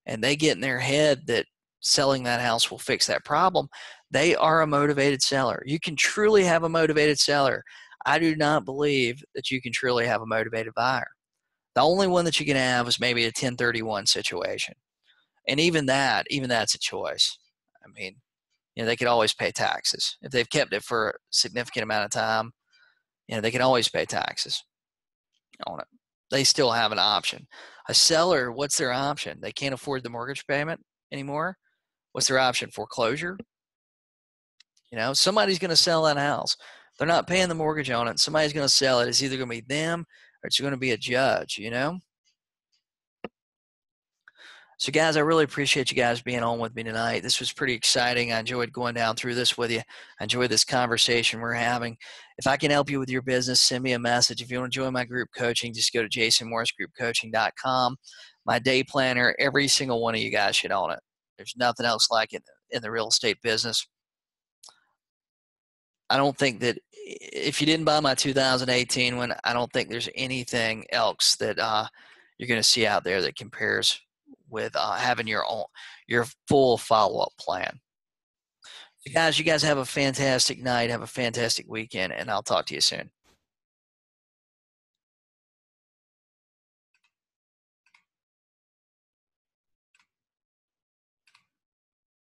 and they get in their head that selling that house will fix that problem, they are a motivated seller. You can truly have a motivated seller. I do not believe that you can truly have a motivated buyer. The only one that you can have is maybe a 1031 situation. And even that's a choice. They could always pay taxes. If they've kept it for a significant amount of time, they can always pay taxes on it. They still have an option. A seller, what's their option? They can't afford the mortgage payment anymore. What's their option? Foreclosure? Somebody's going to sell that house. They're not paying the mortgage on it. Somebody's going to sell it. It's either going to be them or it's going to be a judge, So guys, I really appreciate you guys being on with me tonight. This was pretty exciting. I enjoyed going down through this with you. I enjoyed this conversation we're having. If I can help you with your business, send me a message. If you want to join my group coaching, just go to jasonmorrisgroupcoaching.com. My day planner, every single one of you guys should own it. There's nothing else like it in the real estate business. I don't think that if you didn't buy my 2018 one, I don't think there's anything else that you're going to see out there that compares with having your full follow-up plan. So guys, you guys have a fantastic night. Have a fantastic weekend, and I'll talk to you soon.